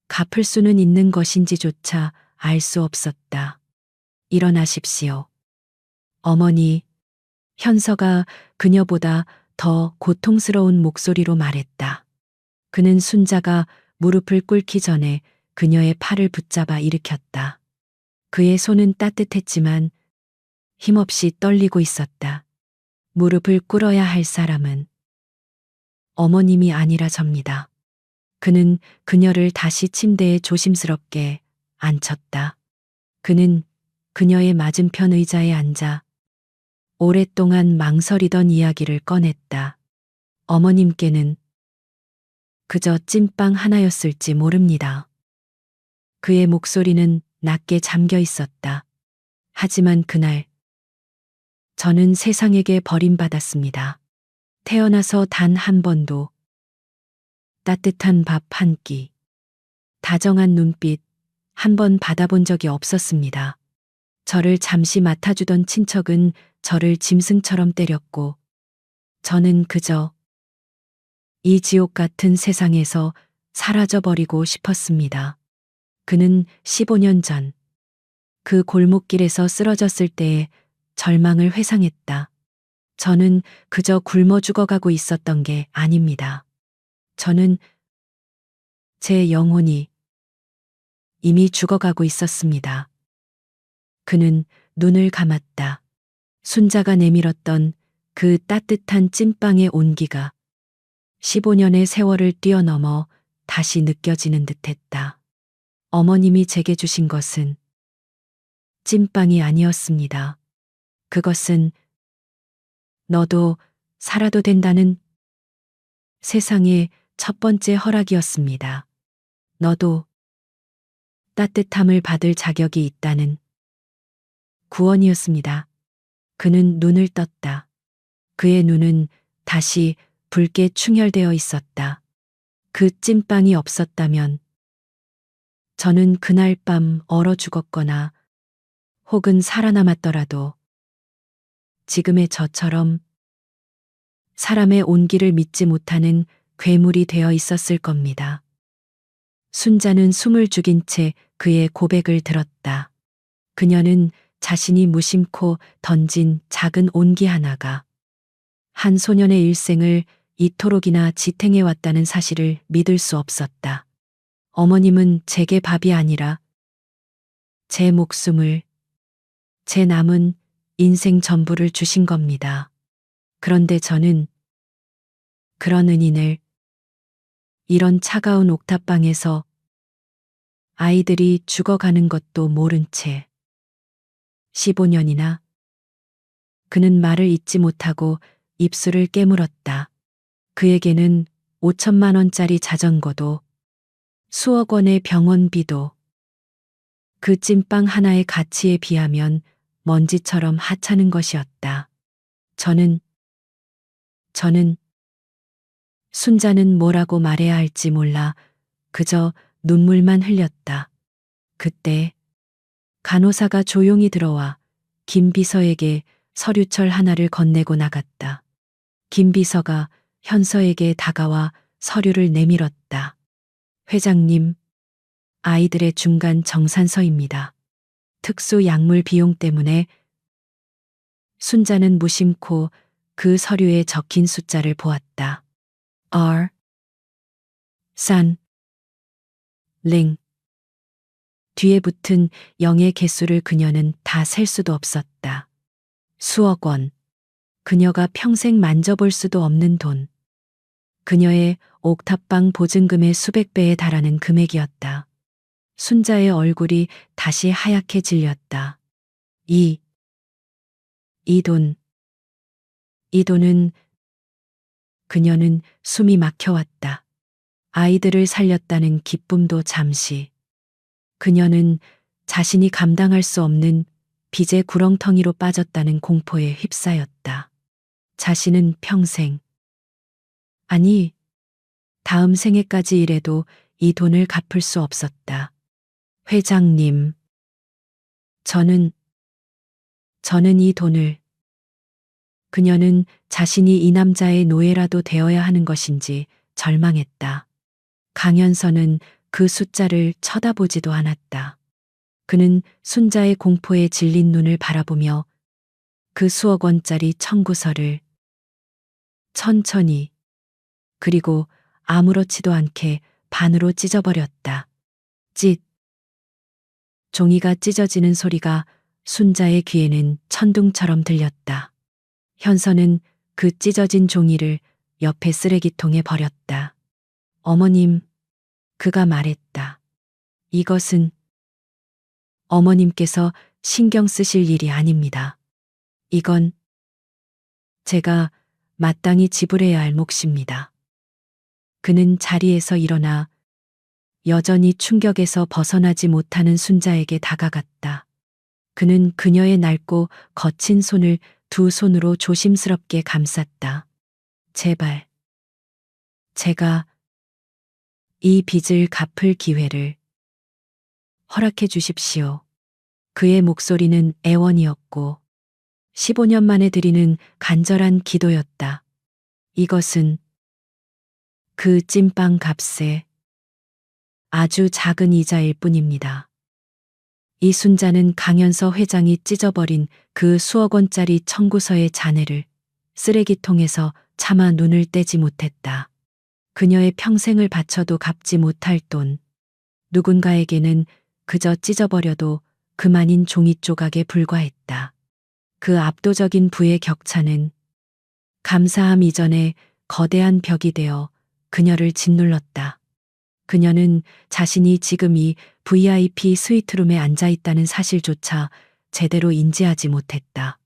갚을 수는 있는 것인지조차 알 수 없었다. 일어나십시오. 어머니, 현서가 그녀보다 더 고통스러운 목소리로 말했다. 그는 순자가 무릎을 꿇기 전에 그녀의 팔을 붙잡아 일으켰다. 그의 손은 따뜻했지만 힘없이 떨리고 있었다. 무릎을 꿇어야 할 사람은 어머님이 아니라 접니다. 그는 그녀를 다시 침대에 조심스럽게 앉혔다. 그는 그녀의 맞은편 의자에 앉아 오랫동안 망설이던 이야기를 꺼냈다. 어머님께는 그저 찐빵 하나였을지 모릅니다. 그의 목소리는 낮게 잠겨 있었다. 하지만 그날 저는 세상에게 버림받았습니다. 태어나서 단 한 번도 따뜻한 밥 한 끼, 다정한 눈빛 한 번 받아본 적이 없었습니다. 저를 잠시 맡아주던 친척은 저를 짐승처럼 때렸고, 저는 그저 이 지옥 같은 세상에서 사라져버리고 싶었습니다. 그는 15년 전 그 골목길에서 쓰러졌을 때의 절망을 회상했다. 저는 그저 굶어 죽어가고 있었던 게 아닙니다. 저는 제 영혼이 이미 죽어가고 있었습니다. 그는 눈을 감았다. 순자가 내밀었던 그 따뜻한 찐빵의 온기가 15년의 세월을 뛰어넘어 다시 느껴지는 듯했다. 어머님이 제게 주신 것은 찐빵이 아니었습니다. 그것은 너도 살아도 된다는 세상의 첫 번째 허락이었습니다. 너도 따뜻함을 받을 자격이 있다는 구원이었습니다. 그는 눈을 떴다. 그의 눈은 다시 붉게 충혈되어 있었다. 그 찐빵이 없었다면 저는 그날 밤 얼어 죽었거나 혹은 살아남았더라도 지금의 저처럼 사람의 온기를 믿지 못하는 괴물이 되어 있었을 겁니다. 순자는 숨을 죽인 채 그의 고백을 들었다. 그녀는 자신이 무심코 던진 작은 온기 하나가 한 소년의 일생을 이토록이나 지탱해 왔다는 사실을 믿을 수 없었다. 어머님은 제게 밥이 아니라 제 목숨을, 제 남은 인생 전부를 주신 겁니다. 그런데 저는 그런 은인을 이런 차가운 옥탑방에서 아이들이 죽어가는 것도 모른 채 15년이나 그는 말을 잇지 못하고 입술을 깨물었다. 그에게는 5천만 원짜리 자전거도 수억 원의 병원비도 그 찐빵 하나의 가치에 비하면 먼지처럼 하찮은 것이었다. 저는 순자는 뭐라고 말해야 할지 몰라 그저 눈물만 흘렸다. 그때 간호사가 조용히 들어와 김 비서에게 서류철 하나를 건네고 나갔다. 김 비서가 현서에게 다가와 서류를 내밀었다. 회장님, 아이들의 중간 정산서입니다. 특수 약물 비용 때문에 순자는 무심코 그 서류에 적힌 숫자를 보았다. R, 산, 링. 뒤에 붙은 0의 개수를 그녀는 다 셀 수도 없었다. 수억 원. 그녀가 평생 만져볼 수도 없는 돈. 그녀의 옥탑방 보증금의 수백 배에 달하는 금액이었다. 순자의 얼굴이 다시 하얗게 질렸다. 이 돈은 그녀는 숨이 막혀왔다. 아이들을 살렸다는 기쁨도 잠시. 그녀는 자신이 감당할 수 없는 빚의 구렁텅이로 빠졌다는 공포에 휩싸였다. 자신은 평생, 아니, 다음 생애까지 일해도 이 돈을 갚을 수 없었다. 회장님, 저는 이 돈을, 그녀는 자신이 이 남자의 노예라도 되어야 하는 것인지 절망했다. 강현서는 그 숫자를 쳐다보지도 않았다. 그는 순자의 공포에 질린 눈을 바라보며 그 수억 원짜리 청구서를 천천히 그리고 아무렇지도 않게 반으로 찢어버렸다. 찢. 종이가 찢어지는 소리가 순자의 귀에는 천둥처럼 들렸다. 현서는 그 찢어진 종이를 옆에 쓰레기통에 버렸다. 어머님, 그가 말했다. 이것은 어머님께서 신경 쓰실 일이 아닙니다. 이건 제가 마땅히 지불해야 할 몫입니다. 그는 자리에서 일어나 여전히 충격에서 벗어나지 못하는 순자에게 다가갔다. 그는 그녀의 낡고 거친 손을 두 손으로 조심스럽게 감쌌다. 제발, 제가 이 빚을 갚을 기회를 허락해 주십시오. 그의 목소리는 애원이었고 15년 만에 드리는 간절한 기도였다. 이것은 그 찐빵 값의 아주 작은 이자일 뿐입니다. 이순자는 강연서 회장이 찢어버린 그 수억 원짜리 청구서의 잔해를 쓰레기통에서 차마 눈을 떼지 못했다. 그녀의 평생을 바쳐도 갚지 못할 돈. 누군가에게는 그저 찢어버려도 그만인 종이 조각에 불과했다. 그 압도적인 부의 격차는 감사함 이전에 거대한 벽이 되어 그녀를 짓눌렀다. 그녀는 자신이 지금 이 VIP 스위트룸에 앉아 있다는 사실조차 제대로 인지하지 못했다.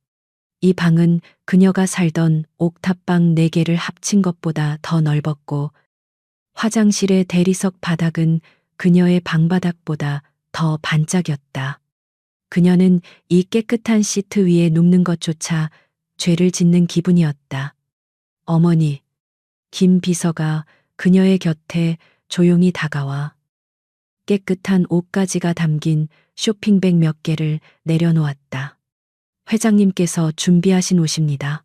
이 방은 그녀가 살던 옥탑방 4개를 합친 것보다 더 넓었고 화장실의 대리석 바닥은 그녀의 방바닥보다 더 반짝였다. 그녀는 이 깨끗한 시트 위에 눕는 것조차 죄를 짓는 기분이었다. 어머니, 김 비서가 그녀의 곁에 조용히 다가와 깨끗한 옷가지가 담긴 쇼핑백 몇 개를 내려놓았다. 회장님께서 준비하신 옷입니다.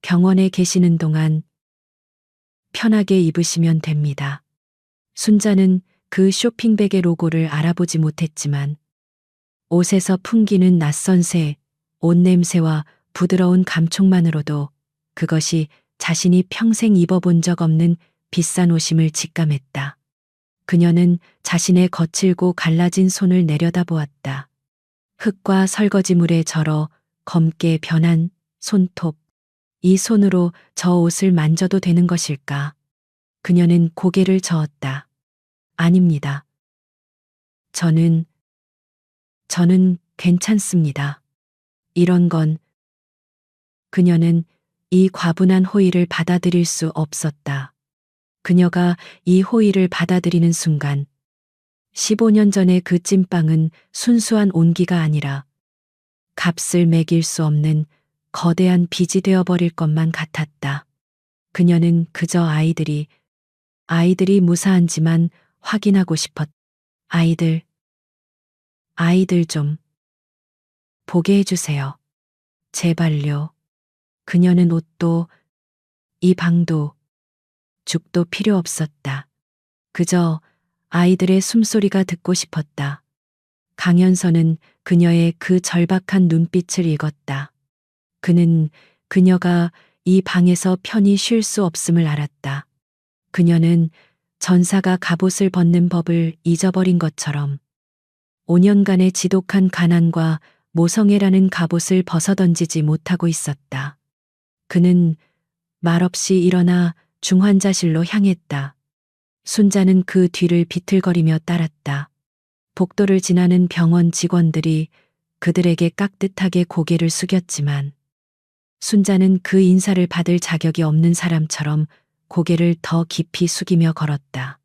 병원에 계시는 동안 편하게 입으시면 됩니다. 순자는 그 쇼핑백의 로고를 알아보지 못했지만 옷에서 풍기는 낯선 새, 옷 냄새와 부드러운 감촉만으로도 그것이 자신이 평생 입어본 적 없는 비싼 옷임을 직감했다. 그녀는 자신의 거칠고 갈라진 손을 내려다보았다. 흙과 설거지물에 절어 검게 변한 손톱. 이 손으로 저 옷을 만져도 되는 것일까? 그녀는 고개를 저었다. 아닙니다. 저는 괜찮습니다. 이런 건 그녀는 이 과분한 호의를 받아들일 수 없었다. 그녀가 이 호의를 받아들이는 순간 15년 전의 그 찐빵은 순수한 온기가 아니라 값을 매길 수 없는 거대한 빚이 되어버릴 것만 같았다. 그녀는 그저 아이들이 무사한지만 확인하고 싶었다. 아이들 좀 보게 해주세요. 제발요. 그녀는 옷도 이 방도 죽도 필요 없었다. 그저 아이들의 숨소리가 듣고 싶었다. 강연서는 그녀의 그 절박한 눈빛을 읽었다. 그는 그녀가 이 방에서 편히 쉴 수 없음을 알았다. 그녀는 전사가 갑옷을 벗는 법을 잊어버린 것처럼 5년간의 지독한 가난과 모성애라는 갑옷을 벗어던지지 못하고 있었다. 그는 말없이 일어나 중환자실로 향했다. 순자는 그 뒤를 비틀거리며 따랐다. 복도를 지나는 병원 직원들이 그들에게 깍듯하게 고개를 숙였지만 순자는 그 인사를 받을 자격이 없는 사람처럼 고개를 더 깊이 숙이며 걸었다.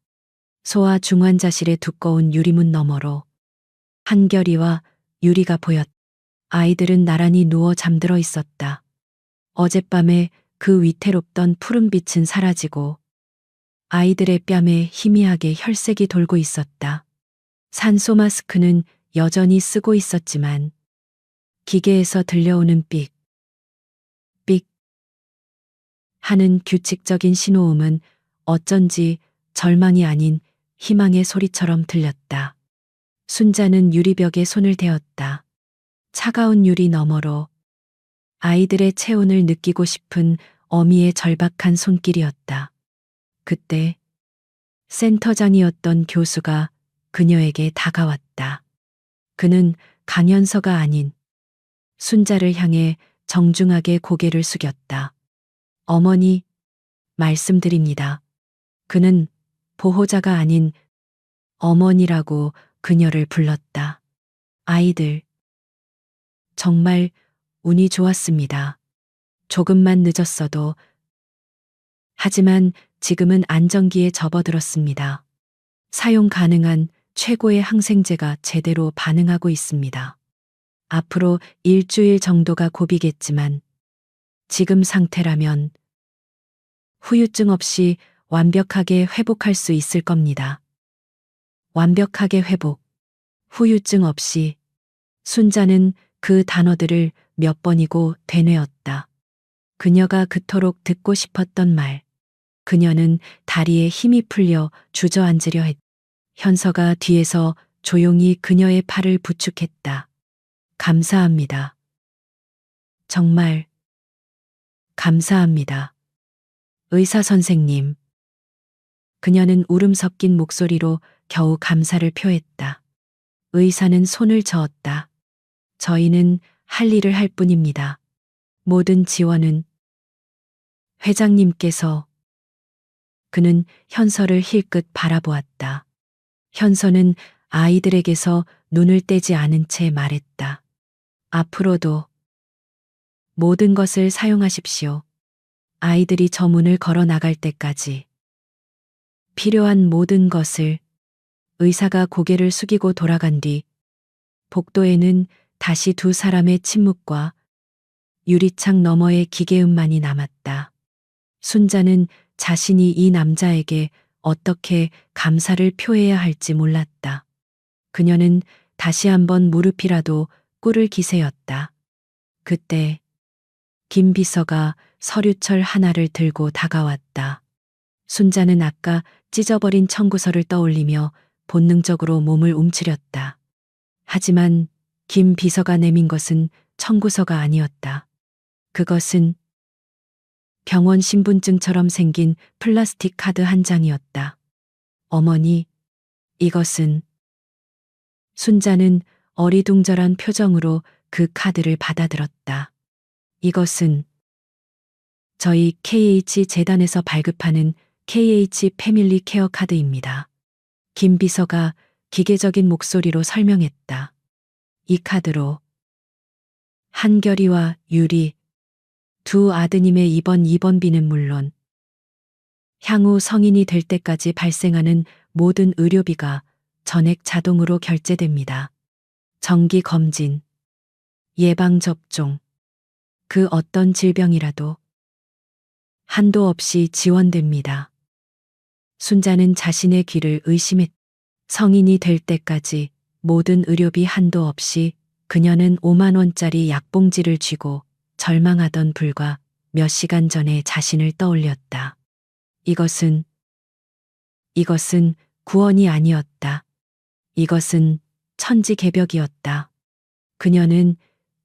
소아 중환자실의 두꺼운 유리문 너머로 한결이와 유리가 보였다. 아이들은 나란히 누워 잠들어 있었다. 어젯밤에 그 위태롭던 푸른빛은 사라지고 아이들의 뺨에 희미하게 혈색이 돌고 있었다. 산소 마스크는 여전히 쓰고 있었지만 기계에서 들려오는 삑, 삑 하는 규칙적인 신호음은 어쩐지 절망이 아닌 희망의 소리처럼 들렸다. 순자는 유리벽에 손을 대었다. 차가운 유리 너머로 아이들의 체온을 느끼고 싶은 어미의 절박한 손길이었다. 그때 센터장이었던 교수가 그녀에게 다가왔다. 그는 강연서가 아닌 순자를 향해 정중하게 고개를 숙였다. 어머니, 말씀드립니다. 그는 보호자가 아닌 어머니라고 그녀를 불렀다. 아이들, 정말 운이 좋았습니다. 조금만 늦었어도. 하지만 지금은 안정기에 접어들었습니다. 사용 가능한 최고의 항생제가 제대로 반응하고 있습니다. 앞으로 일주일 정도가 고비겠지만 지금 상태라면 후유증 없이 완벽하게 회복할 수 있을 겁니다. 완벽하게 회복, 후유증 없이. 순자는 그 단어들을 몇 번이고 되뇌었다. 그녀가 그토록 듣고 싶었던 말. 그녀는 다리에 힘이 풀려 주저앉으려 했다. 현서가 뒤에서 조용히 그녀의 팔을 부축했다. 감사합니다. 정말 감사합니다. 의사 선생님. 그녀는 울음 섞인 목소리로 겨우 감사를 표했다. 의사는 손을 저었다. 저희는 할 일을 할 뿐입니다. 모든 지원은 회장님께서. 그는 현서를 힐끗 바라보았다. 현서는 아이들에게서 눈을 떼지 않은 채 말했다. 앞으로도 모든 것을 사용하십시오. 아이들이 저 문을 걸어 나갈 때까지. 필요한 모든 것을. 의사가 고개를 숙이고 돌아간 뒤 복도에는 다시 두 사람의 침묵과 유리창 너머의 기계음만이 남았다. 순자는 자신이 이 남자에게 어떻게 감사를 표해야 할지 몰랐다. 그녀는 다시 한번 무릎이라도 꿇을 기세였다. 그때 김 비서가 서류철 하나를 들고 다가왔다. 순자는 아까 찢어버린 청구서를 떠올리며 본능적으로 몸을 움츠렸다. 하지만 김 비서가 내민 것은 청구서가 아니었다. 그것은 병원 신분증처럼 생긴 플라스틱 카드 한 장이었다. 어머니, 이것은. 순자는 어리둥절한 표정으로 그 카드를 받아들었다. 이것은 저희 KH 재단에서 발급하는 KH 패밀리 케어 카드입니다. 김 비서가 기계적인 목소리로 설명했다. 이 카드로 한결이와 유리, 두 아드님의 입원비는 물론 향후 성인이 될 때까지 발생하는 모든 의료비가 전액 자동으로 결제됩니다. 정기 검진, 예방접종, 그 어떤 질병이라도 한도 없이 지원됩니다. 순자는 자신의 귀를 의심했다. 성인이 될 때까지 모든 의료비 한도 없이. 그녀는 5만 원짜리 약봉지를 쥐고 절망하던 불과 몇 시간 전에 자신을 떠올렸다. 이것은 구원이 아니었다. 이것은 천지개벽이었다. 그녀는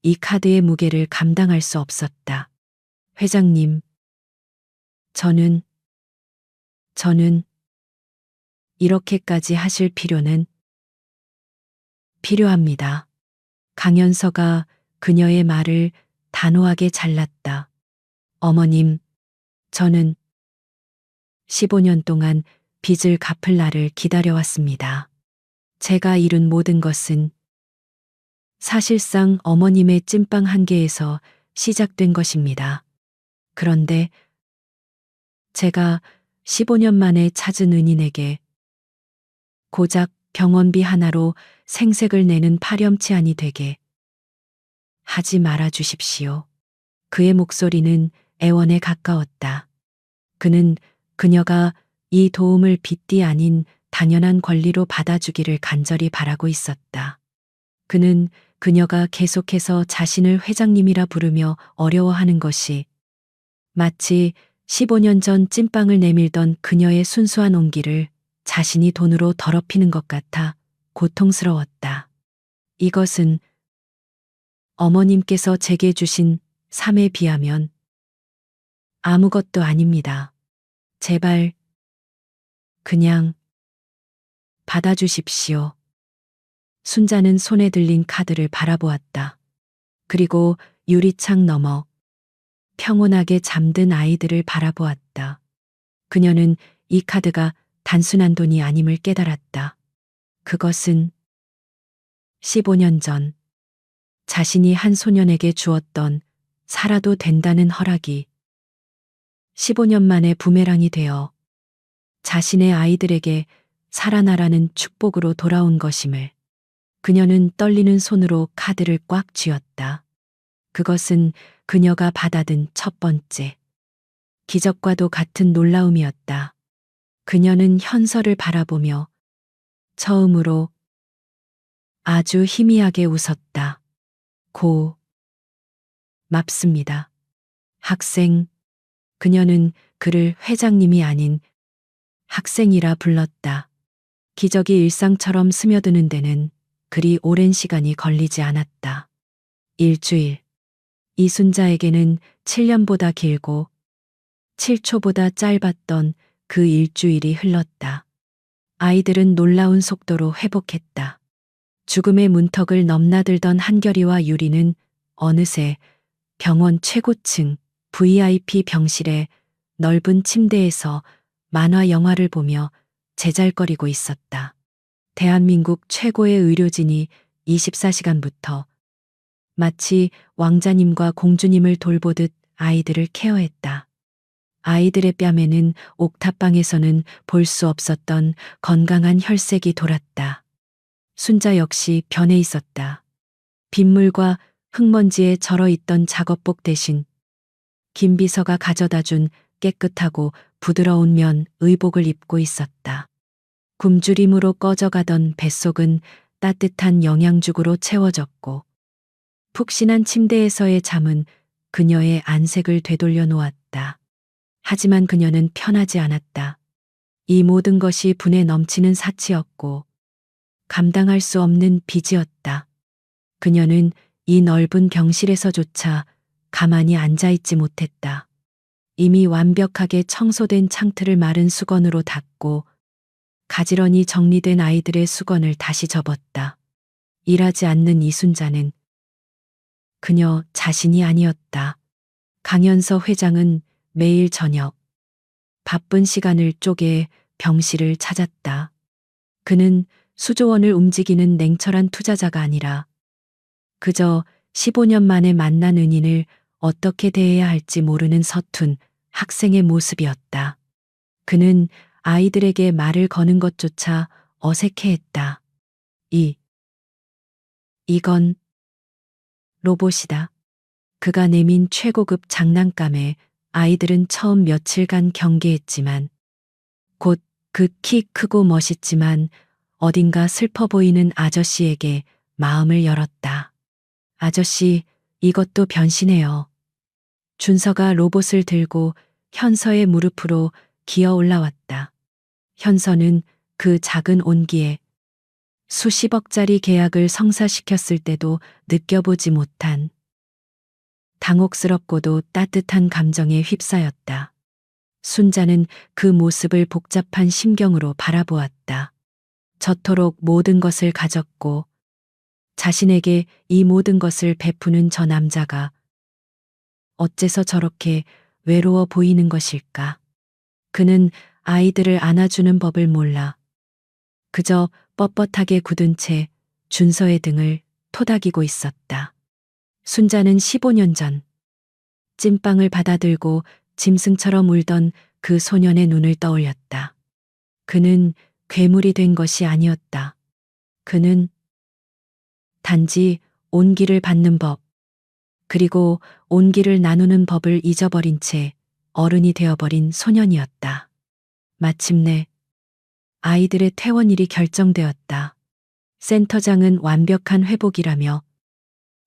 이 카드의 무게를 감당할 수 없었다. 회장님, 저는 이렇게까지 하실 필요는 필요합니다. 강연서가 그녀의 말을 단호하게 잘랐다. 어머님, 저는 15년 동안 빚을 갚을 날을 기다려왔습니다. 제가 이룬 모든 것은 사실상 어머님의 찐빵 한 개에서 시작된 것입니다. 그런데 제가 15년 만에 찾은 은인에게 고작 병원비 하나로 생색을 내는 파렴치한이 되게 하지 말아 주십시오. 그의 목소리는 애원에 가까웠다. 그는 그녀가 이 도움을 빚이 아닌 당연한 권리로 받아주기를 간절히 바라고 있었다. 그는 그녀가 계속해서 자신을 회장님이라 부르며 어려워하는 것이 마치 15년 전 찐빵을 내밀던 그녀의 순수한 온기를 자신이 돈으로 더럽히는 것 같아 고통스러웠다. 이것은 어머님께서 제게 주신 삶에 비하면 아무것도 아닙니다. 제발 그냥 받아주십시오. 순자는 손에 들린 카드를 바라보았다. 그리고 유리창 너머 평온하게 잠든 아이들을 바라보았다. 그녀는 이 카드가 단순한 돈이 아님을 깨달았다. 그것은 15년 전 자신이 한 소년에게 주었던 살아도 된다는 허락이 15년 만에 부메랑이 되어 자신의 아이들에게 살아나라는 축복으로 돌아온 것임을. 그녀는 떨리는 손으로 카드를 꽉 쥐었다. 그것은 그녀가 받아든 첫 번째 기적과도 같은 놀라움이었다. 그녀는 현서를 바라보며 처음으로 아주 희미하게 웃었다. 맙습니다. 학생. 그녀는 그를 회장님이 아닌 학생이라 불렀다. 기적이 일상처럼 스며드는 데는 그리 오랜 시간이 걸리지 않았다. 일주일. 이순자에게는 7년보다 길고 7초보다 짧았던 그 일주일이 흘렀다. 아이들은 놀라운 속도로 회복했다. 죽음의 문턱을 넘나들던 한결이와 유리는 어느새 병원 최고층 VIP 병실의 넓은 침대에서 만화 영화를 보며 제잘거리고 있었다. 대한민국 최고의 의료진이 24시간부터 마치 왕자님과 공주님을 돌보듯 아이들을 케어했다. 아이들의 뺨에는 옥탑방에서는 볼 수 없었던 건강한 혈색이 돌았다. 순자 역시 변해 있었다. 빗물과 흙먼지에 절어 있던 작업복 대신 김비서가 가져다 준 깨끗하고 부드러운 면 의복을 입고 있었다. 굶주림으로 꺼져가던 뱃속은 따뜻한 영양죽으로 채워졌고 푹신한 침대에서의 잠은 그녀의 안색을 되돌려 놓았다. 하지만 그녀는 편하지 않았다. 이 모든 것이 분에 넘치는 사치였고 감당할 수 없는 빚이었다. 그녀는 이 넓은 병실에서조차 가만히 앉아있지 못했다. 이미 완벽하게 청소된 창틀을 마른 수건으로 닦고 가지런히 정리된 아이들의 수건을 다시 접었다. 일하지 않는 이순자는 그녀 자신이 아니었다. 강연서 회장은 매일 저녁 바쁜 시간을 쪼개 병실을 찾았다. 그는 수조원을 움직이는 냉철한 투자자가 아니라 그저 15년 만에 만난 은인을 어떻게 대해야 할지 모르는 서툰 학생의 모습이었다. 그는 아이들에게 말을 거는 것조차 어색해했다. 이건 로봇이다. 그가 내민 최고급 장난감에 아이들은 처음 며칠간 경계했지만 곧 그 키 크고 멋있지만 어딘가 슬퍼 보이는 아저씨에게 마음을 열었다. 아저씨, 이것도 변신해요. 준서가 로봇을 들고 현서의 무릎으로 기어 올라왔다. 현서는 그 작은 온기에 수십억짜리 계약을 성사시켰을 때도 느껴보지 못한 당혹스럽고도 따뜻한 감정에 휩싸였다. 순자는 그 모습을 복잡한 심경으로 바라보았다. 저토록 모든 것을 가졌고 자신에게 이 모든 것을 베푸는 저 남자가 어째서 저렇게 외로워 보이는 것일까? 그는 아이들을 안아주는 법을 몰라 그저 뻣뻣하게 굳은 채 준서의 등을 토닥이고 있었다. 순자는 15년 전 찐빵을 받아들고 짐승처럼 울던 그 소년의 눈을 떠올렸다. 그는 괴물이 된 것이 아니었다. 그는 단지 온기를 받는 법, 그리고 온기를 나누는 법을 잊어버린 채 어른이 되어버린 소년이었다. 마침내 아이들의 퇴원일이 결정되었다. 센터장은 완벽한 회복이라며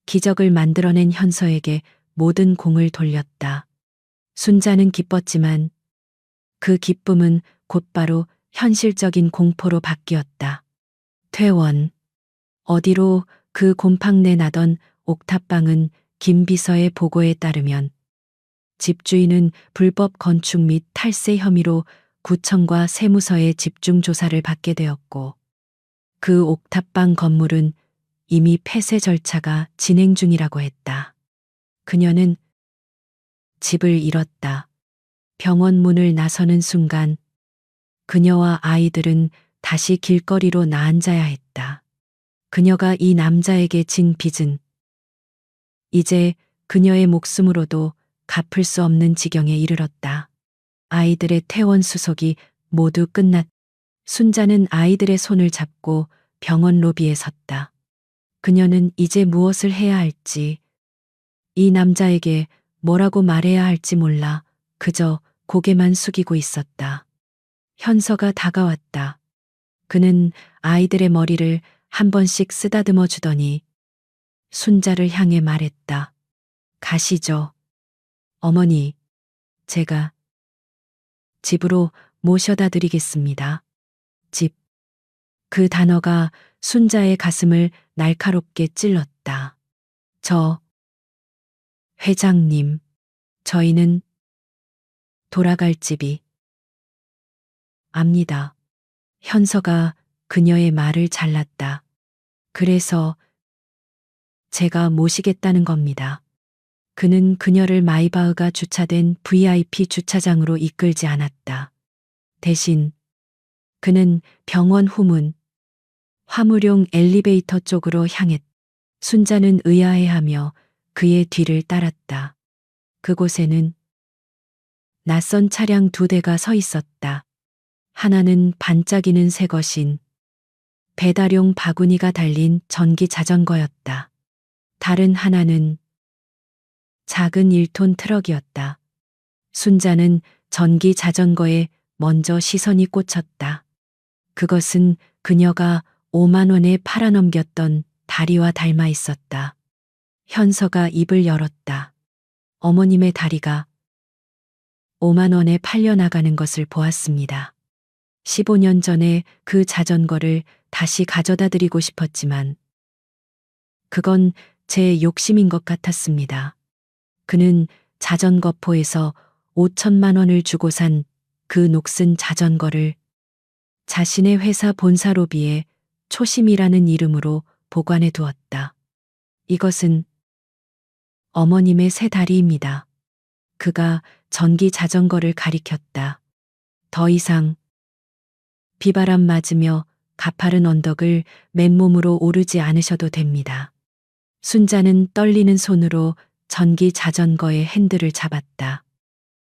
기적을 만들어낸 현서에게 모든 공을 돌렸다. 순자는 기뻤지만 그 기쁨은 곧바로 현실적인 공포로 바뀌었다. 퇴원. 어디로 그 곰팡내 나던 옥탑방은 김 비서의 보고에 따르면 집주인은 불법 건축 및 탈세 혐의로 구청과 세무서에 집중 조사를 받게 되었고 그 옥탑방 건물은 이미 폐쇄 절차가 진행 중이라고 했다. 그녀는 집을 잃었다. 병원 문을 나서는 순간 그녀와 아이들은 다시 길거리로 나앉아야 했다. 그녀가 이 남자에게 진 빚은 이제 그녀의 목숨으로도 갚을 수 없는 지경에 이르렀다. 아이들의 퇴원 수속이 모두 끝났. 순자는 아이들의 손을 잡고 병원 로비에 섰다. 그녀는 이제 무엇을 해야 할지, 이 남자에게 뭐라고 말해야 할지 몰라 그저 고개만 숙이고 있었다. 현서가 다가왔다. 그는 아이들의 머리를 한 번씩 쓰다듬어 주더니 순자를 향해 말했다. 가시죠. 어머니, 제가 집으로 모셔다 드리겠습니다. 집. 그 단어가 순자의 가슴을 날카롭게 찔렀다. 저, 회장님, 저희는 돌아갈 집이 압니다. 현서가 그녀의 말을 잘랐다. 그래서 제가 모시겠다는 겁니다. 그는 그녀를 마이바흐가 주차된 VIP 주차장으로 이끌지 않았다. 대신 그는 병원 후문, 화물용 엘리베이터 쪽으로 향했다. 순자는 의아해하며 그의 뒤를 따랐다. 그곳에는 낯선 차량 2대가 서 있었다. 하나는 반짝이는 새것인 배달용 바구니가 달린 전기 자전거였다. 다른 하나는 작은 1톤 트럭이었다. 순자는 전기 자전거에 먼저 시선이 꽂혔다. 그것은 그녀가 5만 원에 팔아넘겼던 다리와 닮아 있었다. 현서가 입을 열었다. 어머님의 다리가 5만 원에 팔려나가는 것을 보았습니다. 15년 전에 그 자전거를 다시 가져다 드리고 싶었지만 그건 제 욕심인 것 같았습니다. 그는 자전거포에서 5천만 원을 주고 산 그 녹슨 자전거를 자신의 회사 본사 로비에 초심이라는 이름으로 보관해 두었다. 이것은 어머님의 새 다리입니다. 그가 전기 자전거를 가리켰다. 더 이상 비바람 맞으며 가파른 언덕을 맨몸으로 오르지 않으셔도 됩니다. 순자는 떨리는 손으로 전기 자전거의 핸들을 잡았다.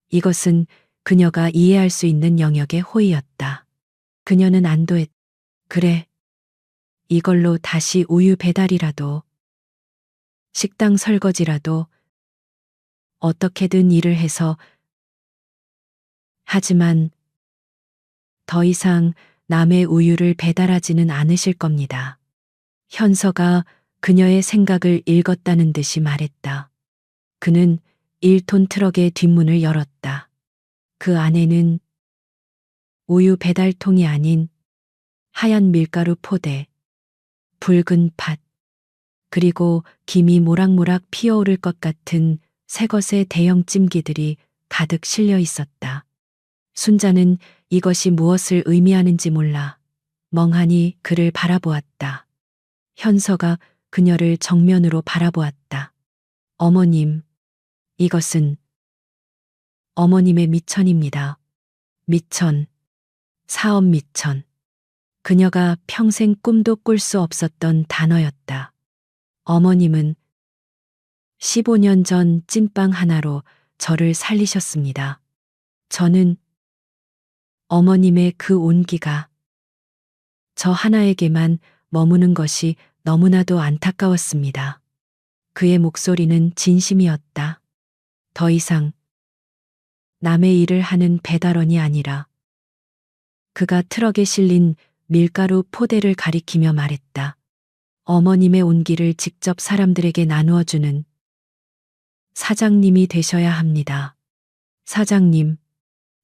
이것은 그녀가 이해할 수 있는 영역의 호의였다. 그녀는 안도했다. 그래. 이걸로 다시 우유 배달이라도, 식당 설거지라도, 어떻게든 일을 해서. 하지만 더 이상 남의 우유를 배달하지는 않으실 겁니다. 현서가 그녀의 생각을 읽었다는 듯이 말했다. 그는 1톤 트럭의 뒷문을 열었다. 그 안에는 우유 배달통이 아닌 하얀 밀가루 포대, 붉은 팥, 그리고 김이 모락모락 피어오를 것 같은 새것의 대형 찜기들이 가득 실려 있었다. 순자는 이것이 무엇을 의미하는지 몰라 멍하니 그를 바라보았다. 현서가 그녀를 정면으로 바라보았다. 어머님, 이것은 어머님의 미천입니다. 미천, 사업 미천. 그녀가 평생 꿈도 꿀 수 없었던 단어였다. 어머님은 15년 전 찐빵 하나로 저를 살리셨습니다. 저는 어머님의 그 온기가 저 하나에게만 머무는 것이 너무나도 안타까웠습니다. 그의 목소리는 진심이었다. 더 이상 남의 일을 하는 배달원이 아니라 그가 트럭에 실린 밀가루 포대를 가리키며 말했다. 어머님의 온기를 직접 사람들에게 나누어 주는 사장님이 되셔야 합니다. 사장님.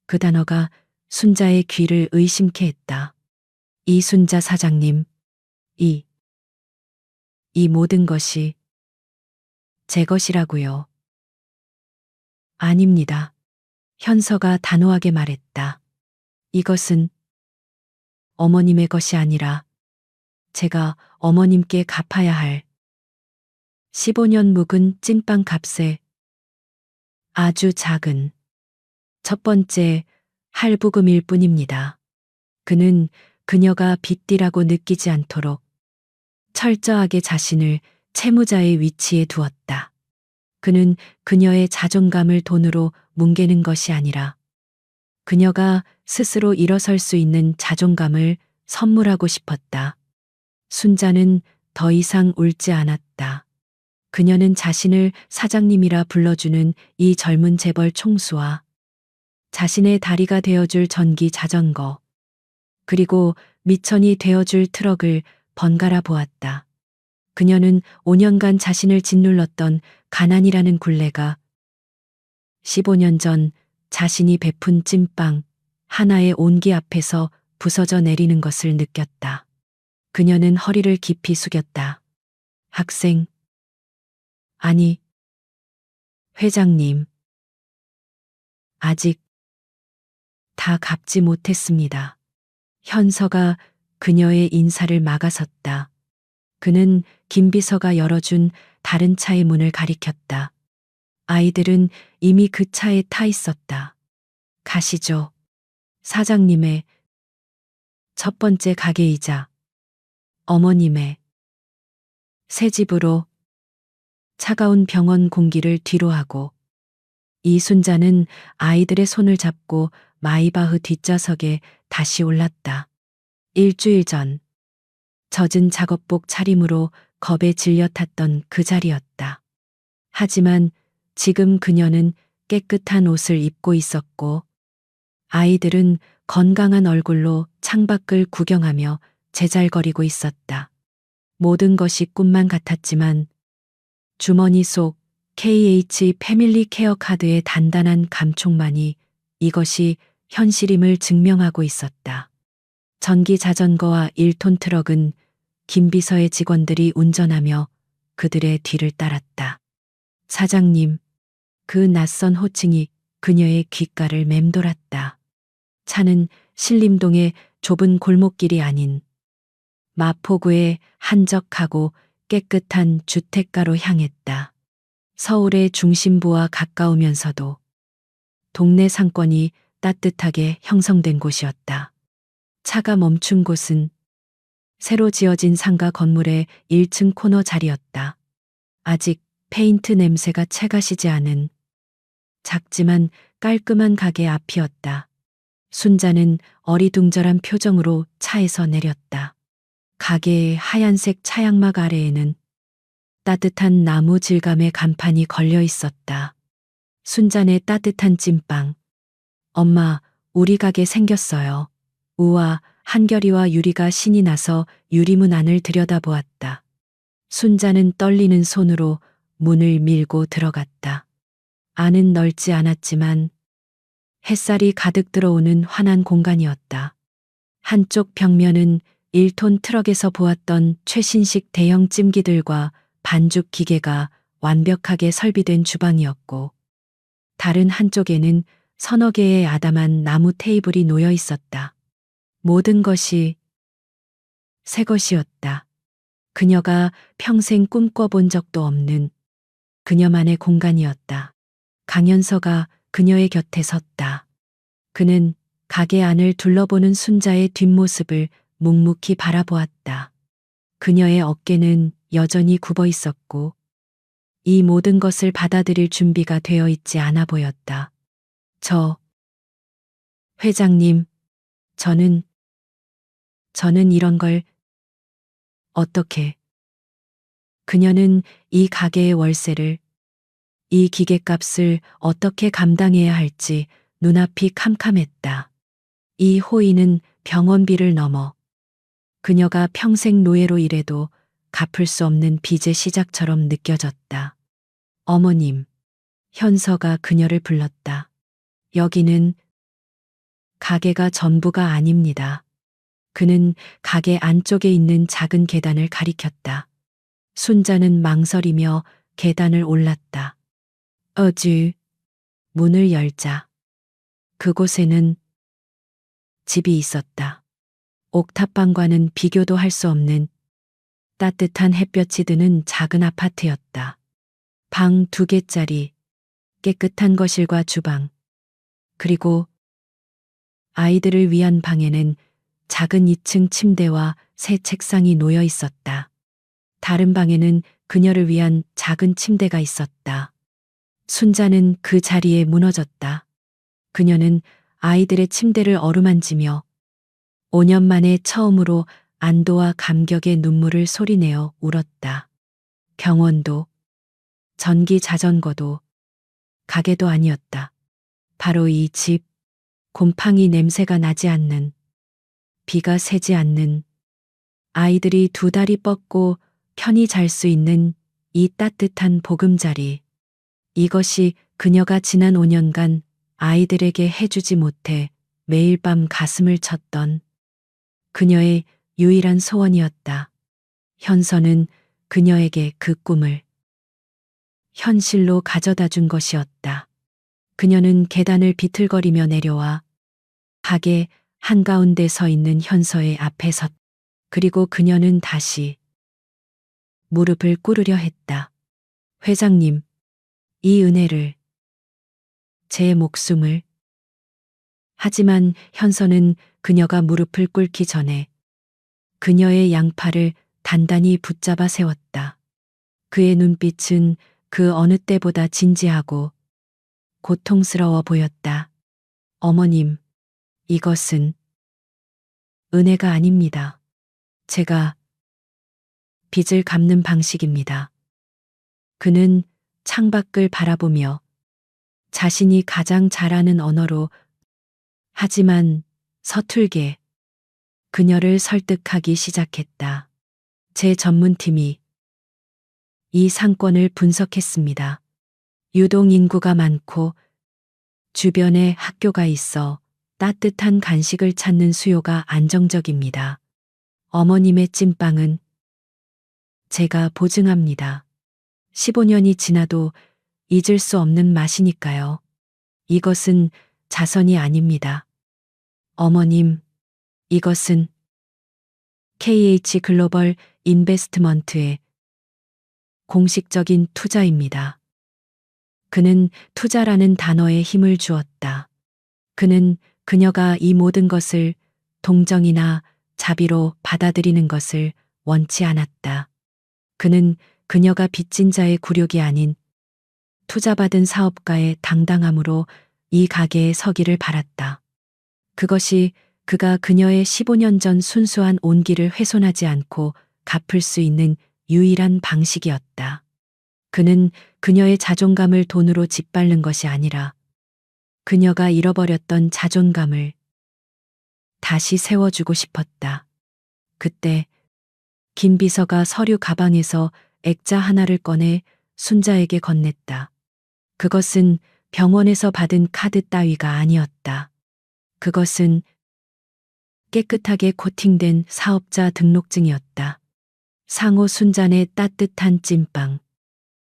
그 단어가 순자의 귀를 의심케 했다. 이순자 사장님. 이 모든 것이 제 것이라고요. 아닙니다. 현서가 단호하게 말했다. 이것은 어머님의 것이 아니라 제가 어머님께 갚아야 할 15년 묵은 찐빵 값에 아주 작은 첫 번째 할부금일 뿐입니다. 그는 그녀가 빚디라고 느끼지 않도록 철저하게 자신을 채무자의 위치에 두었다. 그는 그녀의 자존감을 돈으로 뭉개는 것이 아니라 그녀가 스스로 일어설 수 있는 자존감을 선물하고 싶었다. 순자는 더 이상 울지 않았다. 그녀는 자신을 사장님이라 불러주는 이 젊은 재벌 총수와 자신의 다리가 되어줄 전기 자전거, 그리고 미천이 되어줄 트럭을 번갈아 보았다. 그녀는 5년간 자신을 짓눌렀던 가난이라는 굴레가 15년 전 자신이 베푼 찐빵 하나의 온기 앞에서 부서져 내리는 것을 느꼈다. 그녀는 허리를 깊이 숙였다. 학생, 아니, 회장님, 아직 다 갚지 못했습니다. 현서가 그녀의 인사를 막아섰다. 그는 김비서가 열어준 다른 차의 문을 가리켰다. 아이들은 이미 그 차에 타 있었다. 가시죠. 사장님의 첫 번째 가게이자 어머님의 새 집으로. 차가운 병원 공기를 뒤로하고 이순자는 아이들의 손을 잡고 마이바흐 뒷좌석에 다시 올랐다. 일주일 전 젖은 작업복 차림으로 겁에 질려 탔던 그 자리였다. 하지만 지금 그녀는 깨끗한 옷을 입고 있었고 아이들은 건강한 얼굴로 창밖을 구경하며 제잘거리고 있었다. 모든 것이 꿈만 같았지만 주머니 속 KH 패밀리 케어 카드의 단단한 감촉만이 이것이 현실임을 증명하고 있었다. 전기 자전거와 1톤 트럭은 김비서의 직원들이 운전하며 그들의 뒤를 따랐다. 사장님, 그 낯선 호칭이 그녀의 귓가를 맴돌았다. 차는 신림동의 좁은 골목길이 아닌 마포구의 한적하고 깨끗한 주택가로 향했다. 서울의 중심부와 가까우면서도 동네 상권이 따뜻하게 형성된 곳이었다. 차가 멈춘 곳은 새로 지어진 상가 건물의 1층 코너 자리였다. 아직 페인트 냄새가 채가시지 않은 작지만 깔끔한 가게 앞이었다. 순자는 어리둥절한 표정으로 차에서 내렸다. 가게의 하얀색 차양막 아래에는 따뜻한 나무 질감의 간판이 걸려 있었다. 순잔의 따뜻한 찐빵. 엄마, 우리 가게 생겼어요. 우와, 한결이와 유리가 신이 나서 유리문 안을 들여다보았다. 순자는 떨리는 손으로 문을 밀고 들어갔다. 안은 넓지 않았지만 햇살이 가득 들어오는 환한 공간이었다. 한쪽 벽면은 1톤 트럭에서 보았던 최신식 대형 찜기들과 반죽 기계가 완벽하게 설비된 주방이었고 다른 한쪽에는 서너 개의 아담한 나무 테이블이 놓여 있었다. 모든 것이 새 것이었다. 그녀가 평생 꿈꿔본 적도 없는 그녀만의 공간이었다. 강현서가 그녀의 곁에 섰다. 그는 가게 안을 둘러보는 순자의 뒷모습을 묵묵히 바라보았다. 그녀의 어깨는 여전히 굽어 있었고 이 모든 것을 받아들일 준비가 되어 있지 않아 보였다. 회장님, 저는 이런 걸 어떻게. 그녀는 이 가게의 월세를, 이 기계값을 어떻게 감당해야 할지 눈앞이 캄캄했다. 이 호의는 병원비를 넘어 그녀가 평생 노예로 일해도 갚을 수 없는 빚의 시작처럼 느껴졌다. 어머님, 현서가 그녀를 불렀다. 여기는 가게가 전부가 아닙니다. 그는 가게 안쪽에 있는 작은 계단을 가리켰다. 순자는 망설이며 계단을 올랐다. 문을 열자. 그곳에는 집이 있었다. 옥탑방과는 비교도 할 수 없는 따뜻한 햇볕이 드는 작은 아파트였다. 방 2개짜리, 깨끗한 거실과 주방, 그리고 아이들을 위한 방에는 작은 2층 침대와 새 책상이 놓여 있었다. 다른 방에는 그녀를 위한 작은 침대가 있었다. 순자는 그 자리에 무너졌다. 그녀는 아이들의 침대를 어루만지며 5년 만에 처음으로 안도와 감격의 눈물을 소리내어 울었다. 병원도, 전기 자전거도, 가게도 아니었다. 바로 이 집, 곰팡이 냄새가 나지 않는, 비가 새지 않는, 아이들이 두 다리 뻗고 편히 잘 수 있는 이 따뜻한 보금자리. 이것이 그녀가 지난 5년간 아이들에게 해주지 못해 매일 밤 가슴을 쳤던 그녀의 유일한 소원이었다. 현서는 그녀에게 그 꿈을 현실로 가져다 준 것이었다. 그녀는 계단을 비틀거리며 내려와 가게 한가운데 서 있는 현서의 앞에 섰. 그리고 그녀는 다시 무릎을 꿇으려 했다. 회장님, 이 은혜를, 제 목숨을. 하지만 현서는 그녀가 무릎을 꿇기 전에 그녀의 양팔을 단단히 붙잡아 세웠다. 그의 눈빛은 그 어느 때보다 진지하고 고통스러워 보였다. 어머님, 이것은 은혜가 아닙니다. 제가 빚을 갚는 방식입니다. 그는 창밖을 바라보며 자신이 가장 잘하는 언어로, 하지만 서툴게 그녀를 설득하기 시작했다. 제 전문팀이 이 상권을 분석했습니다. 유동 인구가 많고 주변에 학교가 있어 따뜻한 간식을 찾는 수요가 안정적입니다. 어머님의 찐빵은 제가 보증합니다. 15년이 지나도 잊을 수 없는 맛이니까요. 이것은 자선이 아닙니다. 어머님, 이것은 KH 글로벌 인베스트먼트의 공식적인 투자입니다. 그는 투자라는 단어에 힘을 주었다. 그는 그녀가 이 모든 것을 동정이나 자비로 받아들이는 것을 원치 않았다. 그는 그녀가 빚진 자의 굴욕이 아닌 투자받은 사업가의 당당함으로 이 가게에 서기를 바랐다. 그것이 그가 그녀의 15년 전 순수한 온기를 훼손하지 않고 갚을 수 있는 유일한 방식이었다. 그는 그녀의 자존감을 돈으로 짓밟는 것이 아니라 그녀가 잃어버렸던 자존감을 다시 세워주고 싶었다. 그때 김 비서가 서류 가방에서 액자 하나를 꺼내 순자에게 건넸다. 그것은 병원에서 받은 카드 따위가 아니었다. 그것은 깨끗하게 코팅된 사업자 등록증이었다. 상호 순잔의 따뜻한 찐빵.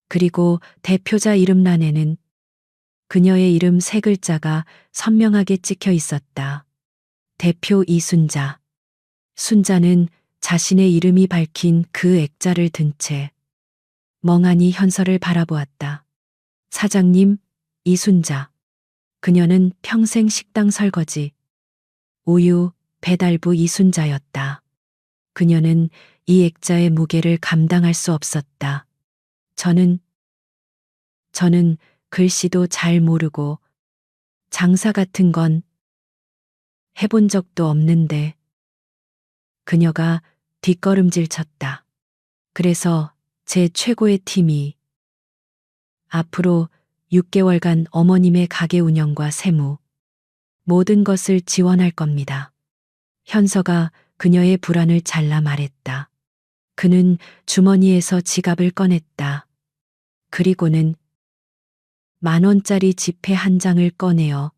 그리고 대표자 이름란에는 그녀의 이름 세 글자가 선명하게 찍혀 있었다. 대표 이순자. 순자는 자신의 이름이 밝힌 그 액자를 든 채 멍하니 현서를 바라보았다. 사장님, 이순자. 그녀는 평생 식당 설거지, 우유, 배달부 이순자였다. 그녀는 이 액자의 무게를 감당할 수 없었다. 저는 글씨도 잘 모르고 장사 같은 건 해본 적도 없는데. 그녀가 뒷걸음질 쳤다. 그래서 제 최고의 팀이 앞으로 6개월간 어머님의 가게 운영과 세무, 모든 것을 지원할 겁니다. 현서가 그녀의 불안을 잘라 말했다. 그는 주머니에서 지갑을 꺼냈다. 그리고는 10,000원짜리 지폐 한 장을 꺼내어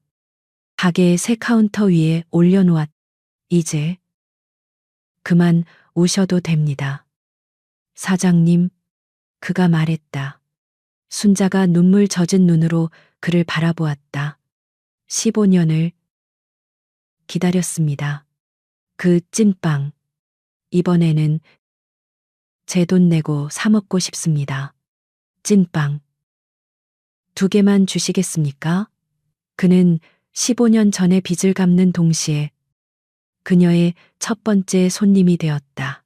가게의 새 카운터 위에 올려놓았. 이제 그만 오셔도 됩니다. 사장님, 그가 말했다. 순자가 눈물 젖은 눈으로 그를 바라보았다. 15년을 기다렸습니다. 그 찐빵. 이번에는 제 돈 내고 사 먹고 싶습니다. 찐빵. 2개만 주시겠습니까? 그는 15년 전의 빚을 갚는 동시에 그녀의 첫 번째 손님이 되었다.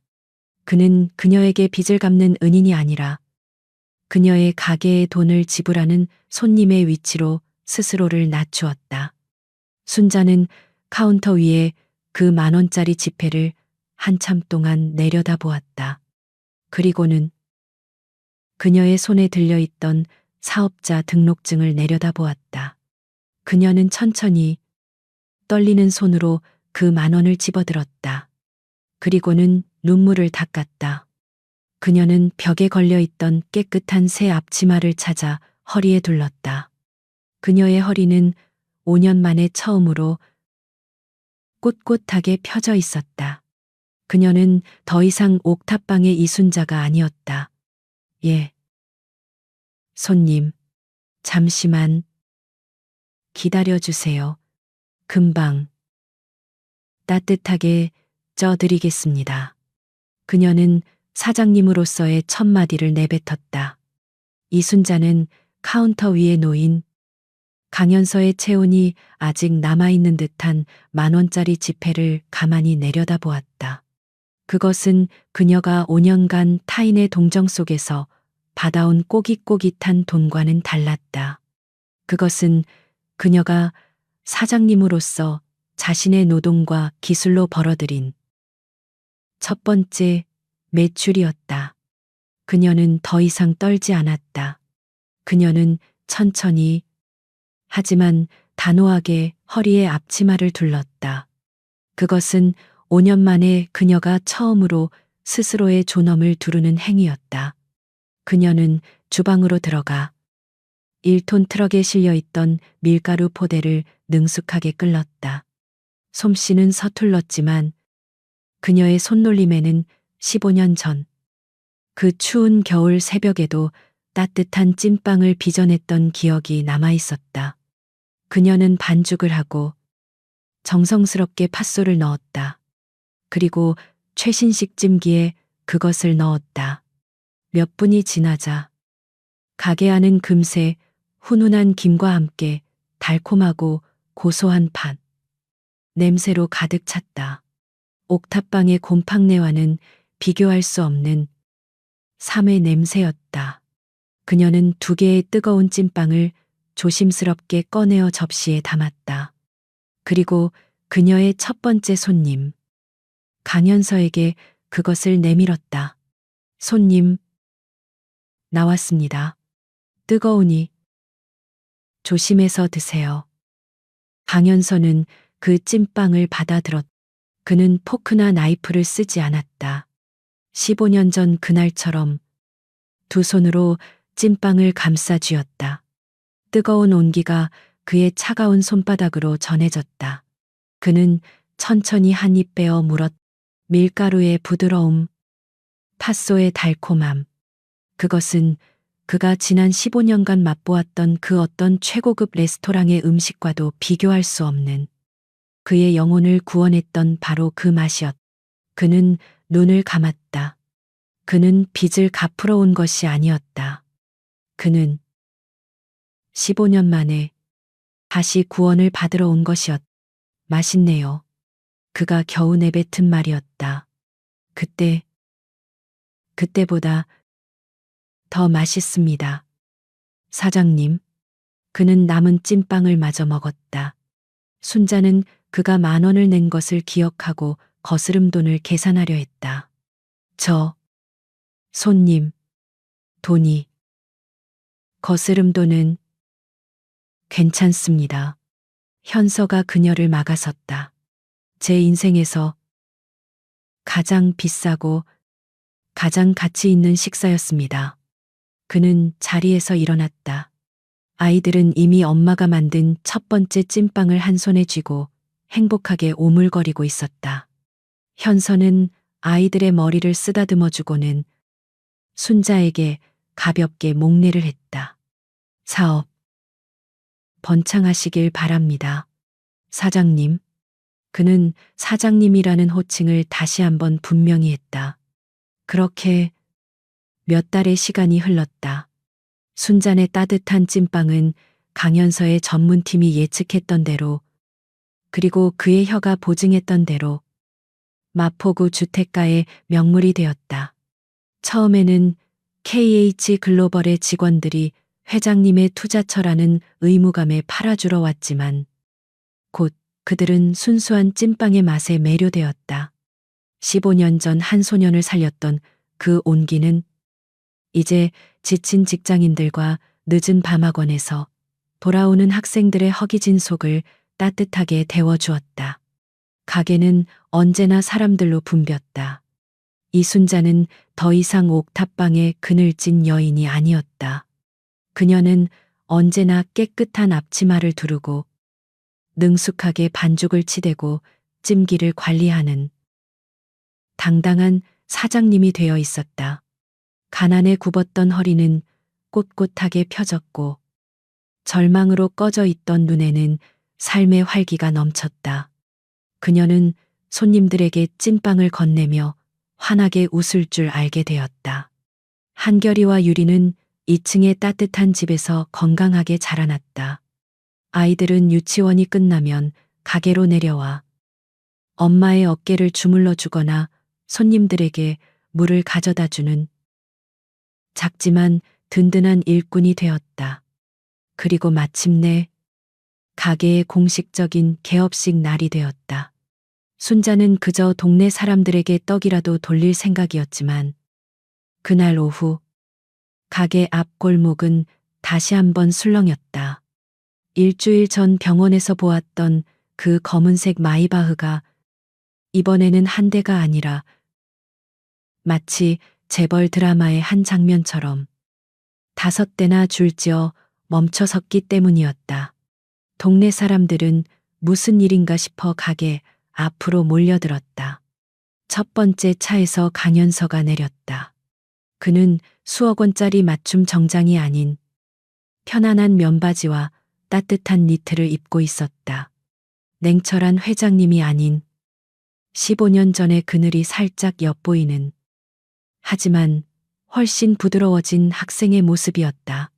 그는 그녀에게 빚을 갚는 은인이 아니라 그녀의 가게에 돈을 지불하는 손님의 위치로 스스로를 낮추었다. 순자는 카운터 위에 그 10,000원짜리 지폐를 한참 동안 내려다보았다. 그리고는 그녀의 손에 들려있던 사업자 등록증을 내려다보았다. 그녀는 천천히 떨리는 손으로 그 10,000원을 집어들었다. 그리고는 눈물을 닦았다. 그녀는 벽에 걸려있던 깨끗한 새 앞치마를 찾아 허리에 둘렀다. 그녀의 허리는 5년 만에 처음으로 꼿꼿하게 펴져 있었다. 그녀는 더 이상 옥탑방의 이순자가 아니었다. 예. 손님, 잠시만 기다려주세요. 금방 따뜻하게 쪄드리겠습니다. 그녀는 사장님으로서의 첫 마디를 내뱉었다. 이순자는 카운터 위에 놓인 강연서의 체온이 아직 남아있는 듯한 10,000원짜리 지폐를 가만히 내려다보았다. 그것은 그녀가 5년간 타인의 동정 속에서 받아온 꼬깃꼬깃한 돈과는 달랐다. 그것은 그녀가 사장님으로서 자신의 노동과 기술로 벌어들인 첫 번째 매출이었다. 그녀는 더 이상 떨지 않았다. 그녀는 천천히 하지만 단호하게 허리에 앞치마를 둘렀다. 그것은 5년 만에 그녀가 처음으로 스스로의 존엄을 두르는 행위였다. 그녀는 주방으로 들어가 1톤 트럭에 실려있던 밀가루 포대를 능숙하게 끌렀다. 솜씨는 서툴렀지만 그녀의 손놀림에는 15년 전 그 추운 겨울 새벽에도 따뜻한 찐빵을 빚어냈던 기억이 남아있었다. 그녀는 반죽을 하고 정성스럽게 팥소를 넣었다. 그리고 최신식 찜기에 그것을 넣었다. 몇 분이 지나자 가게 안은 금세 훈훈한 김과 함께 달콤하고 고소한 팥 냄새로 가득 찼다. 옥탑방의 곰팡내와는 비교할 수 없는 삶의 냄새였다. 그녀는 2개의 뜨거운 찐빵을 조심스럽게 꺼내어 접시에 담았다. 그리고 그녀의 첫 번째 손님, 강연서에게 그것을 내밀었다. 손님, 나왔습니다. 뜨거우니 조심해서 드세요. 강연서는 그 찐빵을 받아들었다. 그는 포크나 나이프를 쓰지 않았다. 15년 전 그날처럼 두 손으로 찐빵을 감싸 쥐었다. 뜨거운 온기가 그의 차가운 손바닥으로 전해졌다. 그는 천천히 한 입 빼어 물었. 밀가루의 부드러움, 팥소의 달콤함. 그것은 그가 지난 15년간 맛보았던 그 어떤 최고급 레스토랑의 음식과도 비교할 수 없는 그의 영혼을 구원했던 바로 그 맛이었다. 그는 눈을 감았다. 그는 빚을 갚으러 온 것이 아니었다. 그는 15년 만에 다시 구원을 받으러 온 것이었다. 맛있네요. 그가 겨우 내뱉은 말이었다. 그때보다 더 맛있습니다. 사장님. 그는 남은 찐빵을 마저 먹었다. 순자는 그가 10,000원을 낸 것을 기억하고 거스름돈을 계산하려 했다. 손님, 돈이. 거스름돈은 괜찮습니다. 현서가 그녀를 막아섰다. 제 인생에서 가장 비싸고 가장 가치 있는 식사였습니다. 그는 자리에서 일어났다. 아이들은 이미 엄마가 만든 첫 번째 찐빵을 한 손에 쥐고 행복하게 오물거리고 있었다. 현서는 아이들의 머리를 쓰다듬어 주고는 순자에게 가볍게 목례를 했다. 사업 번창하시길 바랍니다. 사장님. 그는 사장님이라는 호칭을 다시 한번 분명히 했다. 그렇게 몇 달의 시간이 흘렀다. 순잔의 따뜻한 찐빵은 강연서의 전문팀이 예측했던 대로, 그리고 그의 혀가 보증했던 대로 마포구 주택가의 명물이 되었다. 처음에는 KH 글로벌의 직원들이 회장님의 투자처라는 의무감에 팔아주러 왔지만 곧 그들은 순수한 찐빵의 맛에 매료되었다. 15년 전 한 소년을 살렸던 그 온기는 이제 지친 직장인들과 늦은 밤학원에서 돌아오는 학생들의 허기진 속을 따뜻하게 데워주었다. 가게는 언제나 사람들로 붐볐다. 이순자는 더 이상 옥탑방의 그늘진 여인이 아니었다. 그녀는 언제나 깨끗한 앞치마를 두르고 능숙하게 반죽을 치대고 찜기를 관리하는 당당한 사장님이 되어 있었다. 가난에 굽었던 허리는 꼿꼿하게 펴졌고 절망으로 꺼져 있던 눈에는 삶의 활기가 넘쳤다. 그녀는 손님들에게 찐빵을 건네며 환하게 웃을 줄 알게 되었다. 한결이와 유리는 2층의 따뜻한 집에서 건강하게 자라났다. 아이들은 유치원이 끝나면 가게로 내려와 엄마의 어깨를 주물러 주거나 손님들에게 물을 가져다 주는 작지만 든든한 일꾼이 되었다. 그리고 마침내 가게의 공식적인 개업식 날이 되었다. 순자는 그저 동네 사람들에게 떡이라도 돌릴 생각이었지만 그날 오후 가게 앞 골목은 다시 한번 술렁였다. 일주일 전 병원에서 보았던 그 검은색 마이바흐가 이번에는 한 대가 아니라 마치 재벌 드라마의 한 장면처럼 5대나 줄지어 멈춰섰기 때문이었다. 동네 사람들은 무슨 일인가 싶어 가게 앞으로 몰려들었다. 첫 번째 차에서 강연서가 내렸다. 그는 수억 원짜리 맞춤 정장이 아닌 편안한 면바지와 따뜻한 니트를 입고 있었다. 냉철한 회장님이 아닌 15년 전의 그늘이 살짝 엿보이는 하지만 훨씬 부드러워진 학생의 모습이었다.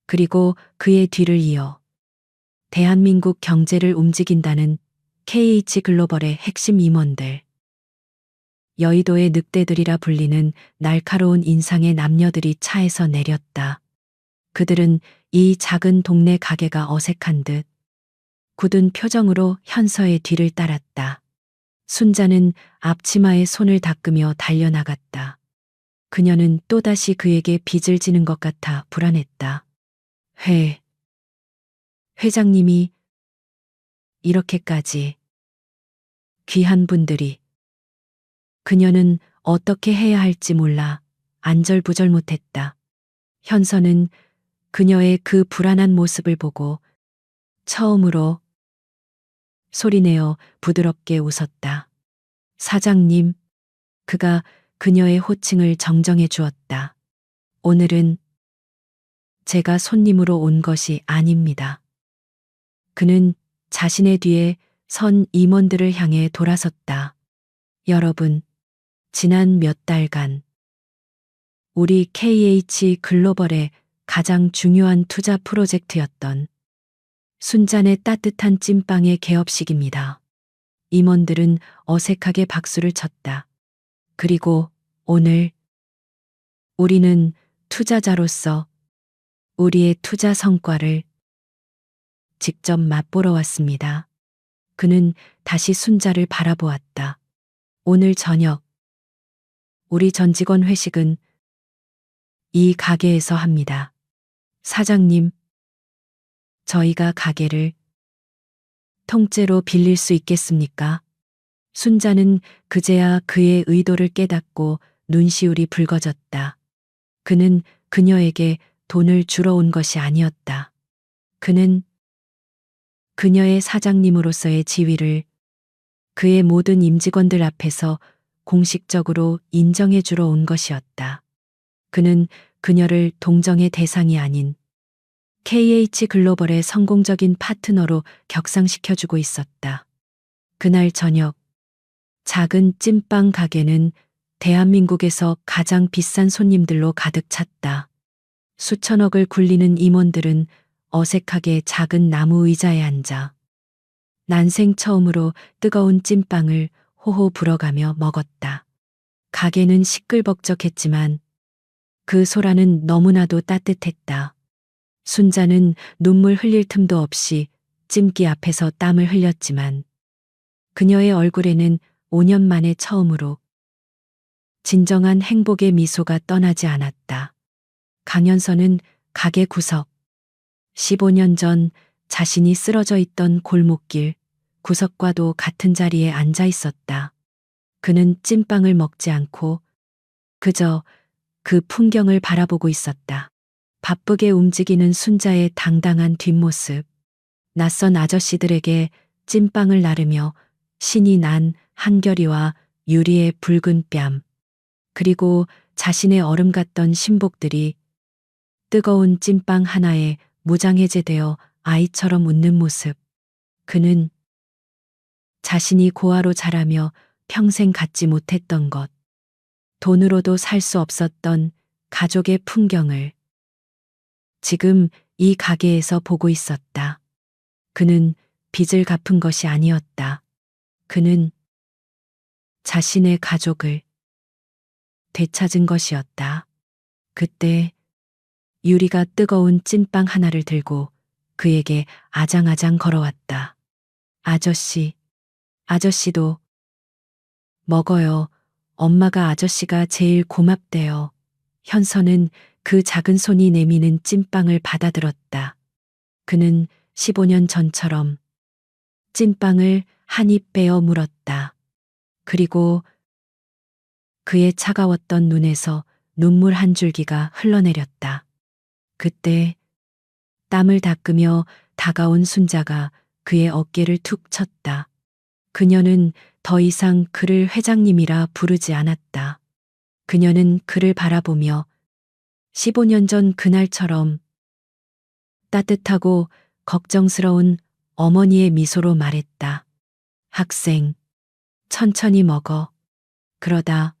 그리고 그의 뒤를 이어 대한민국 경제를 움직인다는 KH 글로벌의 핵심 임원들. 여의도의 늑대들이라 불리는 날카로운 인상의 남녀들이 차에서 내렸다. 그들은 이 작은 동네 가게가 어색한 듯 굳은 표정으로 현서의 뒤를 따랐다. 순자는 앞치마에 손을 닦으며 달려나갔다. 그녀는 또다시 그에게 빚을 지는 것 같아 불안했다. 회장님이 이렇게까지 귀한 분들이 그녀는 어떻게 해야 할지 몰라 안절부절 못했다. 현서는 그녀의 그 불안한 모습을 보고 처음으로 소리내어 부드럽게 웃었다. 사장님, 그가 그녀의 호칭을 정정해 주었다. 오늘은 제가 손님으로 온 것이 아닙니다. 그는 자신의 뒤에 선 임원들을 향해 돌아섰다. 여러분, 지난 몇 달간 우리 KH 글로벌의 가장 중요한 투자 프로젝트였던 순잔의 따뜻한 찐빵의 개업식입니다. 임원들은 어색하게 박수를 쳤다. 그리고 오늘 우리는 투자자로서 우리의 투자 성과를 직접 맛보러 왔습니다. 그는 다시 순자를 바라보았다. 오늘 저녁 우리 전 직원 회식은 이 가게에서 합니다. 사장님, 저희가 가게를 통째로 빌릴 수 있겠습니까? 순자는 그제야 그의 의도를 깨닫고 눈시울이 붉어졌다. 그는 그녀에게 돈을 주러 온 것이 아니었다. 그는 그녀의 사장님으로서의 지위를 그의 모든 임직원들 앞에서 공식적으로 인정해 주러 온 것이었다. 그는 그녀를 동정의 대상이 아닌 KH 글로벌의 성공적인 파트너로 격상시켜주고 있었다. 그날 저녁, 작은 찐빵 가게는 대한민국에서 가장 비싼 손님들로 가득 찼다. 수천억을 굴리는 임원들은 어색하게 작은 나무 의자에 앉아 난생 처음으로 뜨거운 찐빵을 호호 불어가며 먹었다. 가게는 시끌벅적했지만 그 소라는 너무나도 따뜻했다. 순자는 눈물 흘릴 틈도 없이 찜기 앞에서 땀을 흘렸지만 그녀의 얼굴에는 5년 만에 처음으로 진정한 행복의 미소가 떠나지 않았다. 강연서는 가게 구석. 15년 전 자신이 쓰러져 있던 골목길 구석과도 같은 자리에 앉아 있었다. 그는 찐빵을 먹지 않고 그저 그 풍경을 바라보고 있었다. 바쁘게 움직이는 순자의 당당한 뒷모습, 낯선 아저씨들에게 찐빵을 나르며 신이 난 한결이와 유리의 붉은 뺨, 그리고 자신의 얼음 같던 신복들이 뜨거운 찐빵 하나에 무장해제되어 아이처럼 웃는 모습. 그는 자신이 고아로 자라며 평생 갖지 못했던 것, 돈으로도 살 수 없었던 가족의 풍경을 지금 이 가게에서 보고 있었다. 그는 빚을 갚은 것이 아니었다. 그는 자신의 가족을 되찾은 것이었다. 그때 유리가 뜨거운 찐빵 하나를 들고 그에게 아장아장 걸어왔다. 아저씨, 아저씨도 먹어요. 엄마가 아저씨가 제일 고맙대요. 현서는 그 작은 손이 내미는 찐빵을 받아들었다. 그는 15년 전처럼 찐빵을 한 입 빼어 물었다. 그리고 그의 차가웠던 눈에서 눈물 한 줄기가 흘러내렸다. 그때 땀을 닦으며 다가온 순자가 그의 어깨를 툭 쳤다. 그녀는 더 이상 그를 회장님이라 부르지 않았다. 그녀는 그를 바라보며 15년 전 그날처럼 따뜻하고 걱정스러운 어머니의 미소로 말했다. 학생, 천천히 먹어. 그러다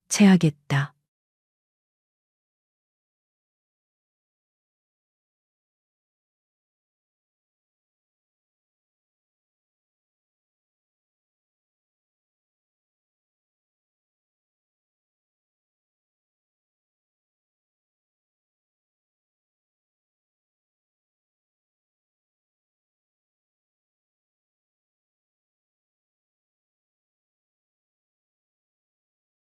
체하겠다.